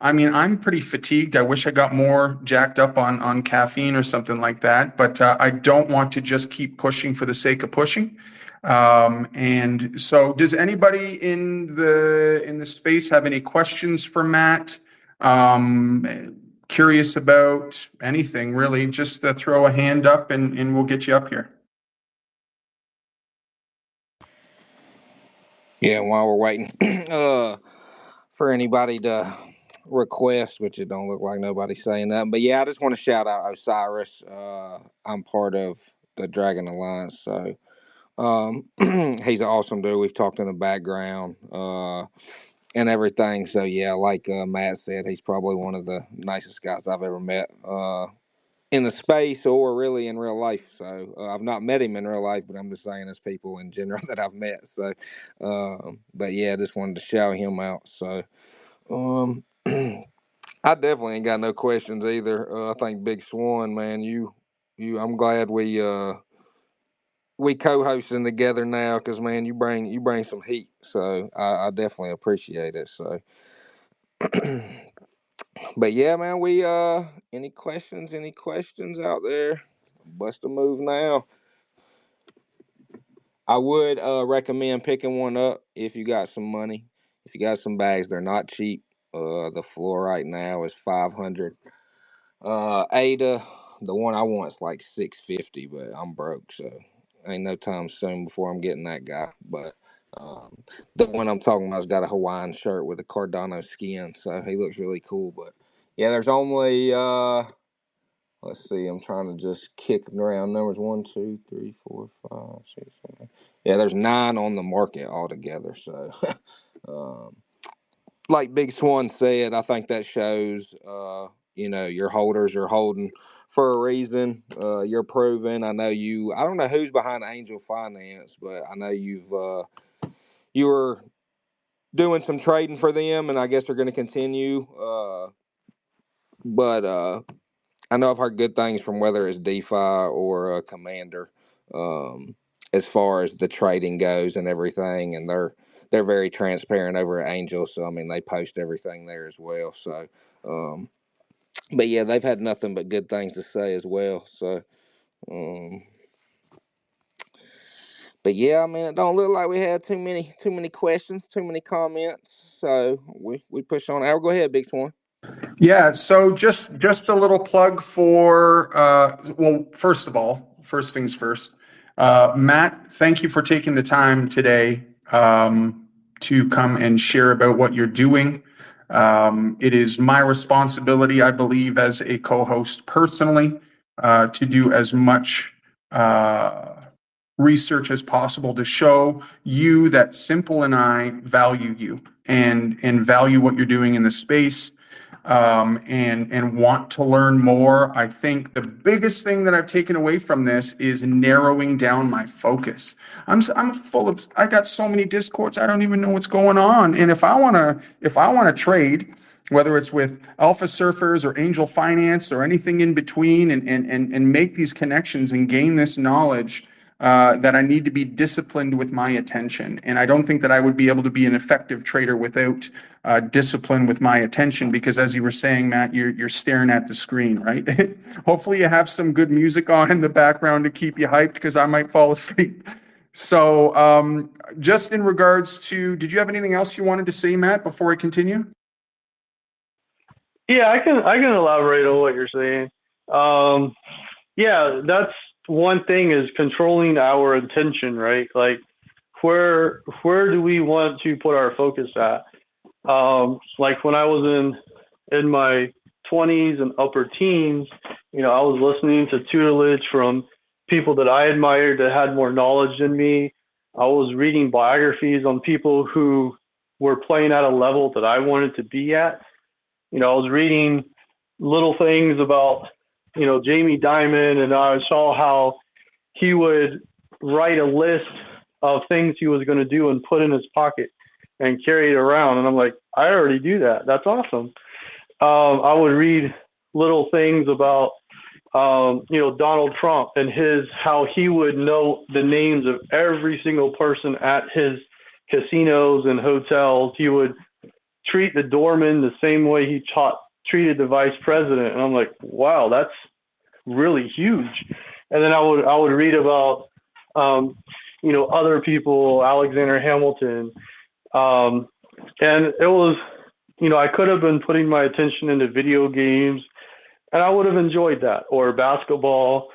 I mean, I'm pretty fatigued. I wish I got more jacked up on caffeine or something like that, but I don't want to just keep pushing for the sake of pushing. And so does anybody in the space have any questions for Matt? Curious about anything really, just throw a hand up and we'll get you up here. Yeah, while we're waiting for anybody to request, which it don't look like nobody's saying that. But yeah, I just want to shout out Osiris. I'm part of the Dragon Alliance, so he's an awesome dude. We've talked in the background and everything. So yeah, like Matt said, he's probably one of the nicest guys I've ever met in the space or really in real life. So I've not met him in real life, but I'm just saying as people in general that I've met. So, but yeah, just wanted to shout him out. So, I definitely ain't got no questions either. I think Big Swan, man, I'm glad we co-hosting together now because man, you bring some heat. So I definitely appreciate it. So, but yeah, man, we any questions out there? Bust a move now. I would recommend picking one up if you got some money. If you got some bags, they're not cheap. The floor right now is 500. Ada, the one I want is like 650, but I'm broke, so ain't no time soon before I'm getting that guy. But um, the one I'm talking about's got a Hawaiian shirt with a Cardano skin, so he looks really cool. But yeah, there's only let's see, I'm trying to just kick around numbers 1, 2, 3, 4, 5, 6, 7. Yeah, there's 9 on the market altogether. So, like Big Swan said, I think that shows, your holders are holding for a reason. You're proven. I don't know who's behind Angel Finance, but I know you were doing some trading for them, and I guess they're going to continue. But I know I've heard good things from whether it's DeFi or Commander, um, as far as the trading goes and everything, and they're very transparent over at Angel. So I mean, they post everything there as well. So, but yeah, they've had nothing but good things to say as well. So, um, but yeah, I mean, it don't look like we had too many questions, too many comments. So we push on. Al, go ahead, Big Swan. Yeah, so just a little plug for well, first of all, first things first. Matt, thank you for taking the time today to come and share about what you're doing. It is my responsibility, I believe, as a co-host personally, to do as much research as possible to show you that Simple and I value you and value what you're doing in the space, and want to learn more. I think the biggest thing that I've taken away from this is narrowing down my focus. I got so many discords, I don't even know what's going on. And if I wanna trade, whether it's with Alpha Surfers or Angel Finance or anything in between, and make these connections and gain this knowledge, that I need to be disciplined with my attention. And I don't think that I would be able to be an effective trader without discipline with my attention, because as you were saying, Matt, you're staring at the screen, right? Hopefully you have some good music on in the background to keep you hyped, because I might fall asleep. So just in regards to, did you have anything else you wanted to say, Matt, before I continue? Yeah, I can elaborate on what you're saying. Yeah, that's one thing, is controlling our attention, right? Like, where do we want to put our focus at? Like when I was in my 20s and upper teens, I was listening to tutelage from people that I admired that had more knowledge than me. I was reading biographies on people who were playing at a level that I wanted to be at. I was reading little things about, Jamie Dimon, and I saw how he would write a list of things he was going to do and put in his pocket and carry it around. And I'm like, I already do that. That's awesome. I would read little things about Donald Trump and how he would know the names of every single person at his casinos and hotels. He would treat the doorman the same way he treated the vice president. And I'm like, wow, that's really huge. And then I would read about, other people, Alexander Hamilton. And it was, I could have been putting my attention into video games and I would have enjoyed that, or basketball,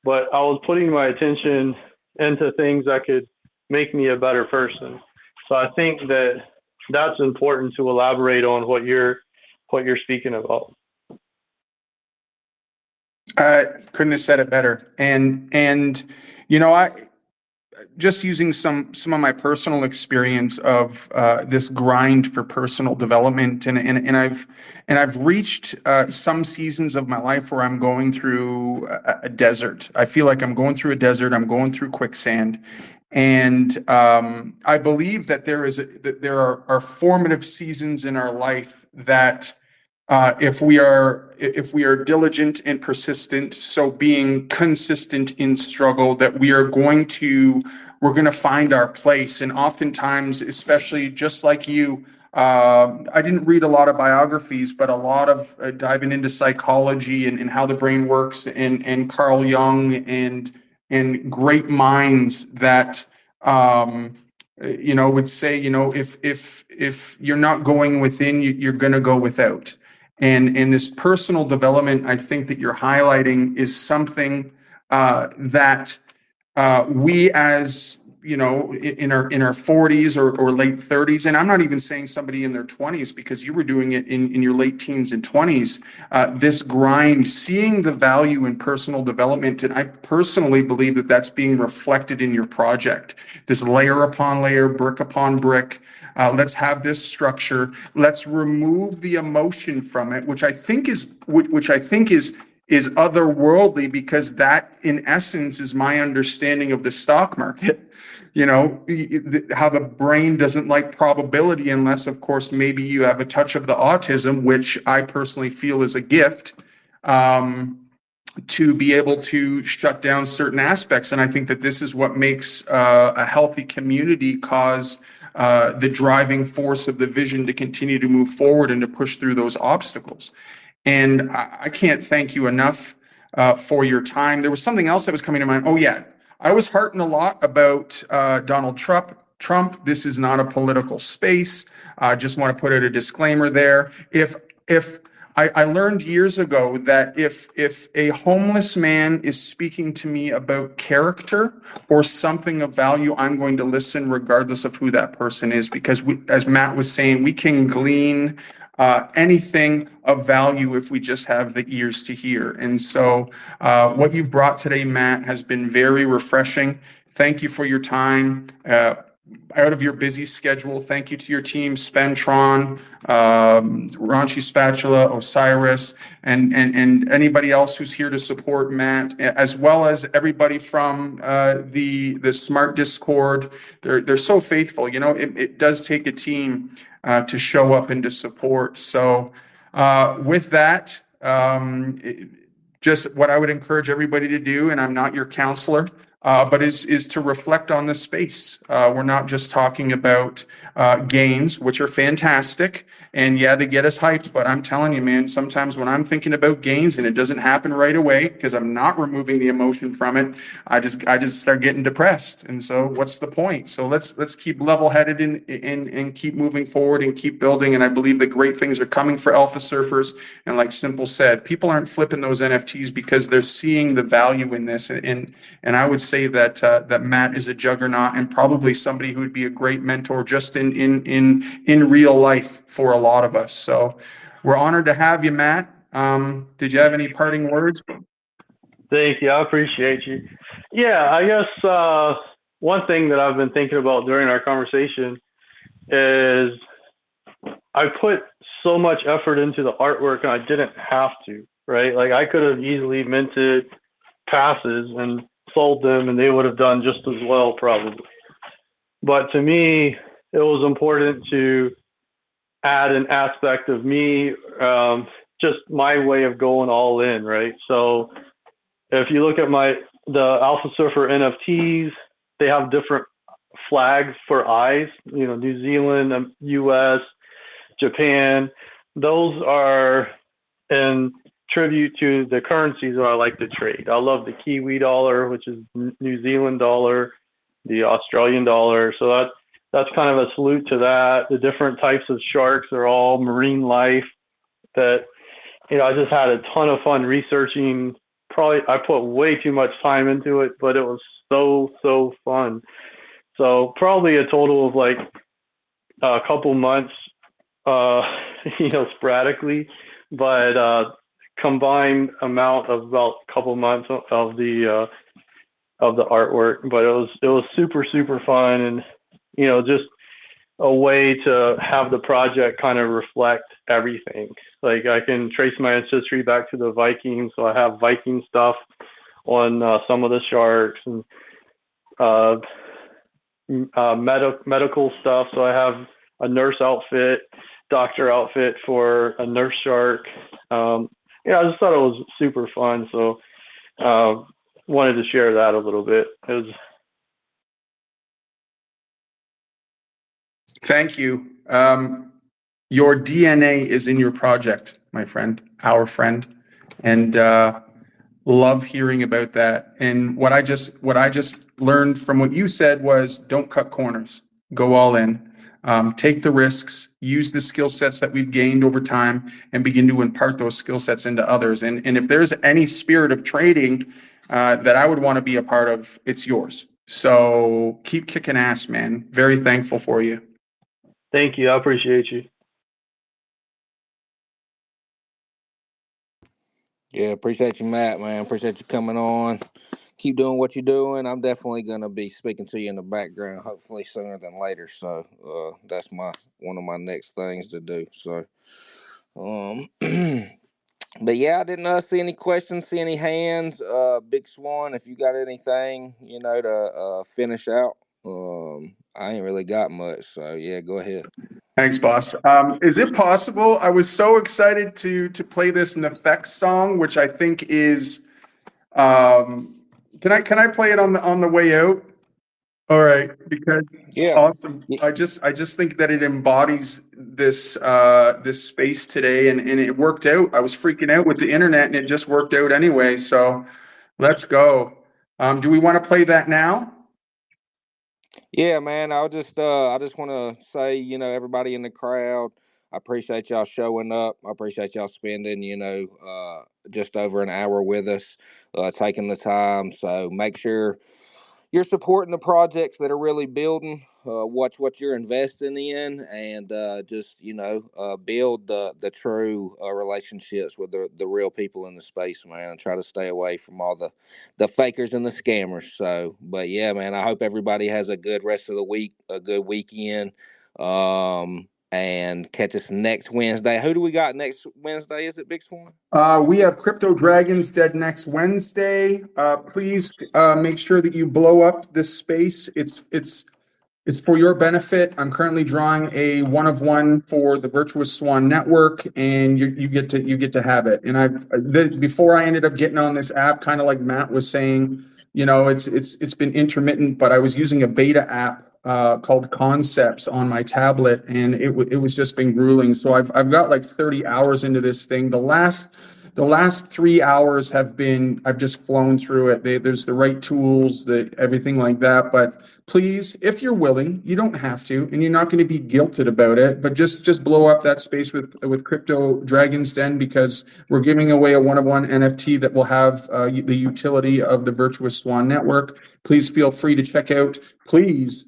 but I was putting my attention into things that could make me a better person. So I think that that's important to elaborate on what you're speaking about. I couldn't have said it better. And I just using some of my personal experience of this grind for personal development, and I've reached some seasons of my life where I'm going through a desert. I feel like I'm going through a desert. I'm going through quicksand, and I believe that there are formative seasons in our life that if we are diligent and persistent, so being consistent in struggle, that we're going to find our place. And oftentimes, especially just like you, I didn't read a lot of biographies, but a lot of diving into psychology and how the brain works, and Carl Jung and great minds that would say, if you're not going within, you're going to go without. And this personal development, I think that you're highlighting, is something that we, as in our 40s or late 30s, and I'm not even saying somebody in their 20s, because you were doing it in your late teens and 20s, this grind, seeing the value in personal development. And I personally believe that that's being reflected in your project, this layer upon layer, brick upon brick. Let's have this structure. Let's remove the emotion from it, which I think is otherworldly, because that, in essence, is my understanding of the stock market. How the brain doesn't like probability, unless, of course, maybe you have a touch of the autism, which I personally feel is a gift, to be able to shut down certain aspects. And I think that this is what makes a healthy community cause the driving force of the vision to continue to move forward and to push through those obstacles. And I can't thank you enough for your time. There was something else that was coming to mind. Oh, yeah. I was heartened a lot about Donald Trump. This is not a political space. I just want to put out a disclaimer there. If I learned years ago that if a homeless man is speaking to me about character or something of value, I'm going to listen regardless of who that person is, because as Matt was saying, we can glean anything of value if we just have the ears to hear. And so what you've brought today, Matt, has been very refreshing. Thank you for your time. Out of your busy schedule, thank you to your team, Spentron, Ranchi Spatula, Osiris, and anybody else who's here to support Matt, as well as everybody from the Smart Discord. They're so faithful. It does take a team to show up and to support. So with that, just what I would encourage everybody to do, and I'm not your counselor, but is to reflect on the space. We're not just talking about gains, which are fantastic, and yeah, they get us hyped. But I'm telling you, man, sometimes when I'm thinking about gains and it doesn't happen right away because I'm not removing the emotion from it, I just start getting depressed. And so, what's the point? So let's keep level-headed and keep moving forward and keep building. And I believe that great things are coming for Alpha Surfers. And like Simple said, people aren't flipping those NFTs because they're seeing the value in this. And I would say that Matt is a juggernaut, and probably somebody who would be a great mentor just in real life for a lot of us. So we're honored to have you, Matt. Did you have any parting words? Thank you. I appreciate you. Yeah, I guess one thing that I've been thinking about during our conversation is I put so much effort into the artwork and I didn't have to, right? Like I could have easily minted passes and sold them and they would have done just as well probably. But to me, it was important to add an aspect of me, just my way of going all in, right? So If you look at the Alpha Surfer NFTs, they have different flags for eyes. New Zealand, U.S., Japan. Those are in tribute to the currencies that I like to trade. I love the Kiwi dollar, which is New Zealand dollar, the Australian dollar. So that's kind of a salute to that. The different types of sharks are all marine life that, I just had a ton of fun researching. Probably I put way too much time into it, but it was so fun. So probably a total of like a couple months, sporadically, but combined amount of about a couple months of the artwork. But it was super fun, and just a way to have the project kind of reflect everything. Like I can trace my ancestry back to the Vikings, so I have Viking stuff on some of the sharks, and medical stuff. So I have a nurse outfit, doctor outfit for a nurse shark. I just thought it was super fun. So wanted to share that a little bit. Thank you. Your DNA is in your project, my friend, our friend, and love hearing about that. And what I just learned from what you said was, don't cut corners, go all in. Take the risks, use the skill sets that we've gained over time, and begin to impart those skill sets into others. And if there's any spirit of trading that I would want to be a part of, it's yours. So keep kicking ass, man. Very thankful for you. Thank you. I appreciate you. Yeah, appreciate you, Matt, man. Appreciate you coming on. Keep doing what you're doing. I'm definitely gonna be speaking to you in the background, hopefully sooner than later. So that's one of my next things to do. So, but yeah, I didn't see any questions, see any hands. Big Swan, if you got anything, to finish out. I ain't really got much. So yeah, go ahead. Thanks, boss. Is it possible? I was so excited to play this Nefex song, which I think is. Can I play it on the way out? All right, because Yeah. awesome. I just think that it embodies this this space today, and it worked out. I was freaking out with the internet, and it just worked out anyway. So let's go. Do we want to play that now? Yeah, man. I just want to say, everybody in the crowd, I appreciate y'all showing up. I appreciate y'all spending, just over an hour with us, taking the time. So make sure you're supporting the projects that are really building. Watch what you're investing in, and just build the true relationships with the real people in the space, man. And try to stay away from all the fakers and the scammers. So, but yeah, man, I hope everybody has a good rest of the week, a good weekend. And catch us next Wednesday. Who do we got next Wednesday? Is it Big Swan? We have Crypto Dragons Dead next Wednesday. Please make sure that you blow up this space. It's for your benefit. I'm currently drawing a 1 of 1 for the Virtuous Swan Network, and you get to have it. And before I ended up getting on this app, kind of like Matt was saying, it's been intermittent, but I was using a beta app called Concepts on my tablet, and it was just been grueling. So I've got like 30 hours into this thing. The last 3 hours I've just flown through it. There's the right tools, everything like that. But please, if you're willing, you don't have to, and you're not going to be guilted about it, but just blow up that space with Crypto Dragon's Den, because we're giving away a 1 of 1 NFT that will have the utility of the Virtuous Swan Network. Please feel free to check out. Please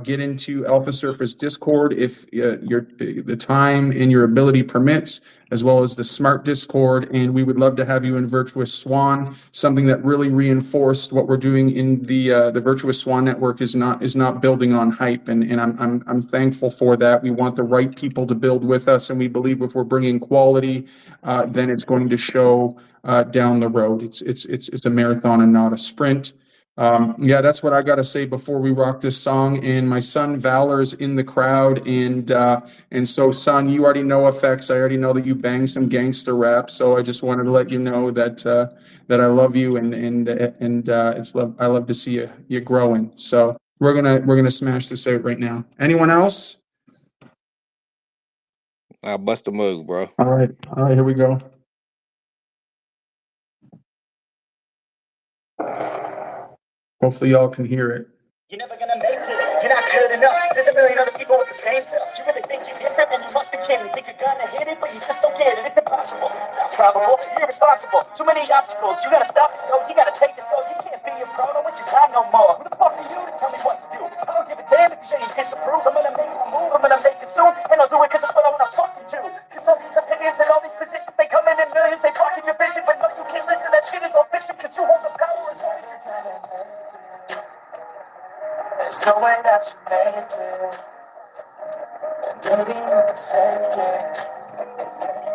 get into Alpha Surface Discord if the time and your ability permits, as well as the Smart Discord. And we would love to have you in Virtuous Swan. Something that really reinforced what we're doing in the Virtuous Swan Network is not building on hype, and I'm thankful for that. We want the right people to build with us, and we believe if we're bringing quality, then it's going to show down the road. It's a marathon and not a sprint. Yeah, that's what I got to say before we rock this song. And my son Valor's in the crowd, and so son, you already know effects. I already know that you bang some gangster rap, so I just wanted to let you know that I love you, and it's love. I love to see you growing. So we're gonna smash this out right now. Anyone else? I bust a move, bro. All right, here we go. Hopefully, y'all can hear it. You're never gonna make it. You're not good enough. There's a million other people with the same stuff. You really think you're different, then you must be kidding. Think you're gonna hit it, but you just don't get it. It's impossible. It's not probable. You're irresponsible. Too many obstacles. You gotta stop. No, you gotta take this. No, you can't be a pro. No, it's your time no more. Who the fuck are you to tell me what to do? I don't give a damn if you say you disapprove. I'm gonna make a move. I'm gonna make it soon, and I'll do it 'cause it's what I wanna fucking do. 'Cause all these opinions and all these positions, they come in millions. They talk in your vision, but no, you can't listen. That shit is all fiction 'cause you hold the power as long as you're trying to. There's no way that you make it. Maybe you can say it,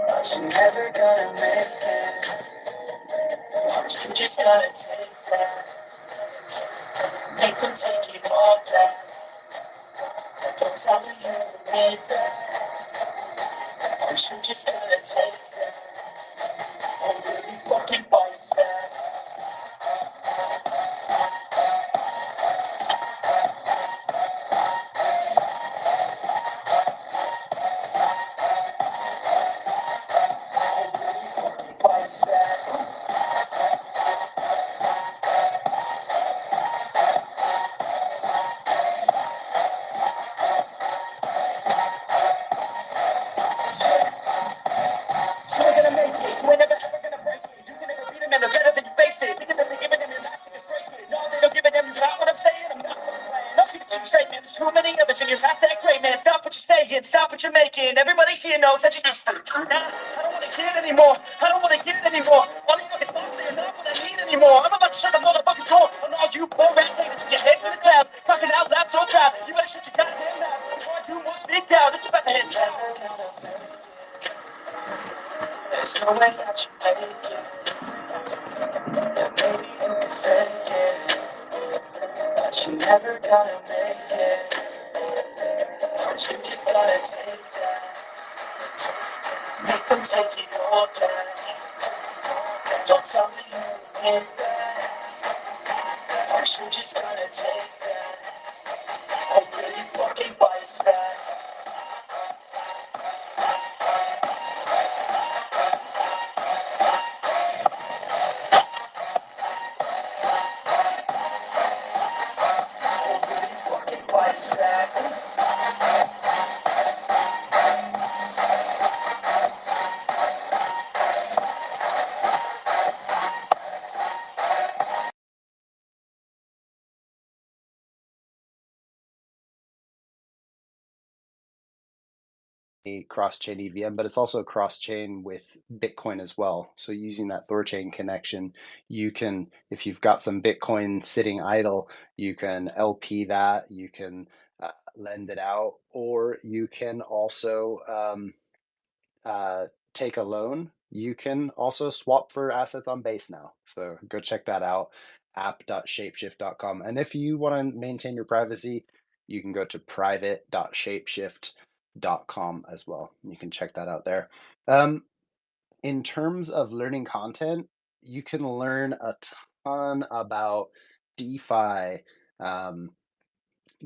but you're never gonna make it. You just gotta take that. Make them take it all back. Don't tell me you need that. You just gotta take that. And really fucking fight back. Too many of us, and you're not that great, man. Stop what you're saying, stop what you're making. Everybody here knows that you just now. I don't want to hear it anymore. I don't want to hear it anymore. All these fucking thoughts, they're not what I need anymore. I'm about to shut the motherfucking door on all you poor ass haters with your heads in the clouds, talking out loud so proud. You better shut your goddamn mouth. Before I do more, speak down. It's about to hit town. There's no way that you make it. Maybe you can fake it, but you're never gonna make it. You just gotta take that. Make them take it all back. Don't tell me you need that. You just gotta take that. And really fucking fight back. And really fucking fight back. A cross-chain EVM, but it's also cross-chain with Bitcoin as well. So using that Thorchain connection, you can, if you've got some Bitcoin sitting idle, you can LP that, you can lend it out, or you can also take a loan. You can also swap for assets on Base now. So go check that out, app.shapeshift.com. And if you want to maintain your privacy, you can go to private.shapeshift.com as well. You can check that out there. In terms of learning content, you can learn a ton about DeFi,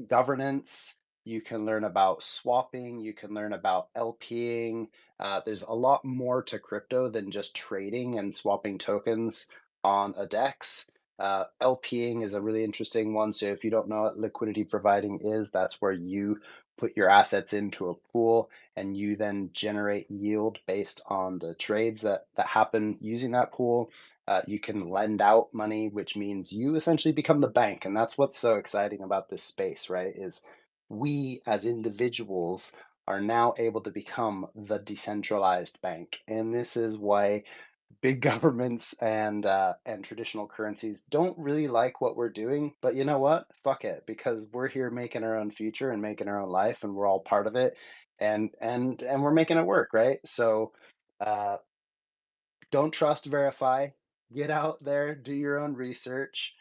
governance. You can learn about swapping. You can learn about LPing. There's a lot more to crypto than just trading and swapping tokens on a DEX. LPing is a really interesting one. So if you don't know what liquidity providing is, that's where you put your assets into a pool and you then generate yield based on the trades that happen using that pool. You can lend out money, which means you essentially become the bank. And that's what's so exciting about this space, right? Is we as individuals are now able to become the decentralized bank. And this is why big governments and traditional currencies don't really like what we're doing. But you know what? Fuck it, because we're here making our own future and making our own life, and we're all part of it, and we're making it work, right? So don't trust, verify. Get out there, do your own research.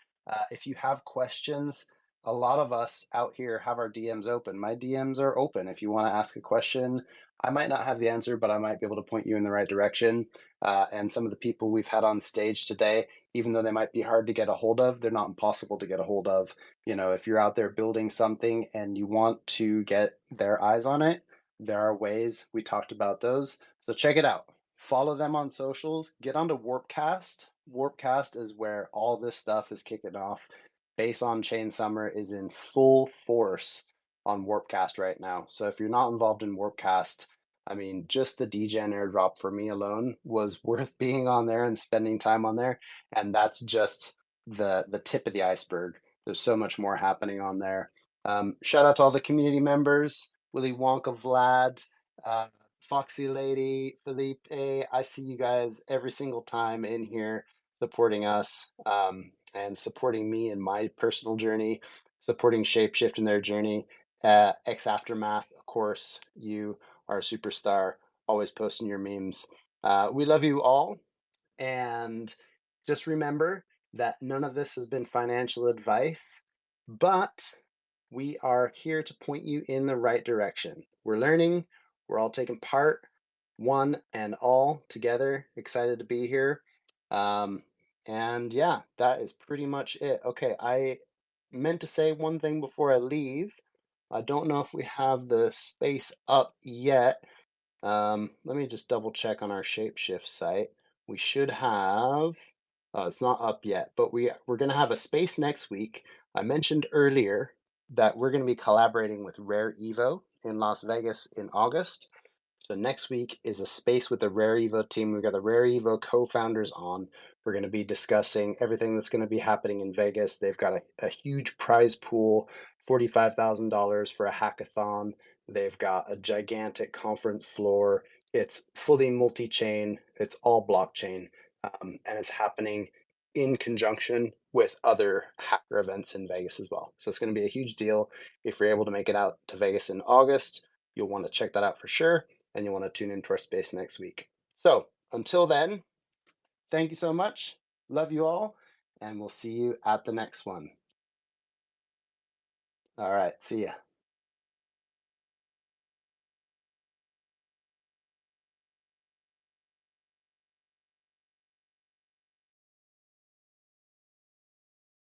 If you have questions, a lot of us out here have our DMs open. My DMs are open. If you want to ask a question, I might not have the answer, but I might be able to point you in the right direction. And some of the people we've had on stage today, even though they might be hard to get a hold of, they're not impossible to get a hold of. You know, if you're out there building something and you want to get their eyes on it, there are ways. We talked about those. So check it out. Follow them on socials. Get onto Warpcast. Warpcast is where all this stuff is kicking off. Base on Chain Summer is in full force on Warpcast right now. So if you're not involved in Warpcast, I mean, just the DGen airdrop for me alone was worth being on there and spending time on there. And that's just the tip of the iceberg. There's so much more happening on there. Shout out to all the community members, Willy Wonka, Vlad, Foxy Lady, Felipe. I see you guys every single time in here supporting us and supporting me in my personal journey, supporting Shapeshift in their journey. X Aftermath, of course, you are a superstar, always posting your memes. We love you all. And just remember that none of this has been financial advice, but we are here to point you in the right direction. We're learning, we're all taking part, one and all together. Excited to be here. And yeah, that is pretty much it. Okay, I meant to say one thing before I leave. I don't know if we have the space up yet. Let me just double check on our Shapeshift site. We should have, oh, it's not up yet, but we're going to have a space next week. I mentioned earlier that we're going to be collaborating with Rare Evo in Las Vegas in August. So next week is a space with the Rare Evo team. We've got the Rare Evo co-founders on. We're going to be discussing everything that's going to be happening in Vegas. They've got a huge prize pool, $45,000 for a hackathon. They've got a gigantic conference floor. It's fully multi-chain. It's all blockchain, and it's happening in conjunction with other hacker events in Vegas as well. So it's going to be a huge deal. If you're able to make it out to Vegas in August, you'll want to check that out for sure, and you'll want to tune into our space next week. So until then, thank you so much. Love you all, and we'll see you at the next one. All right, see ya.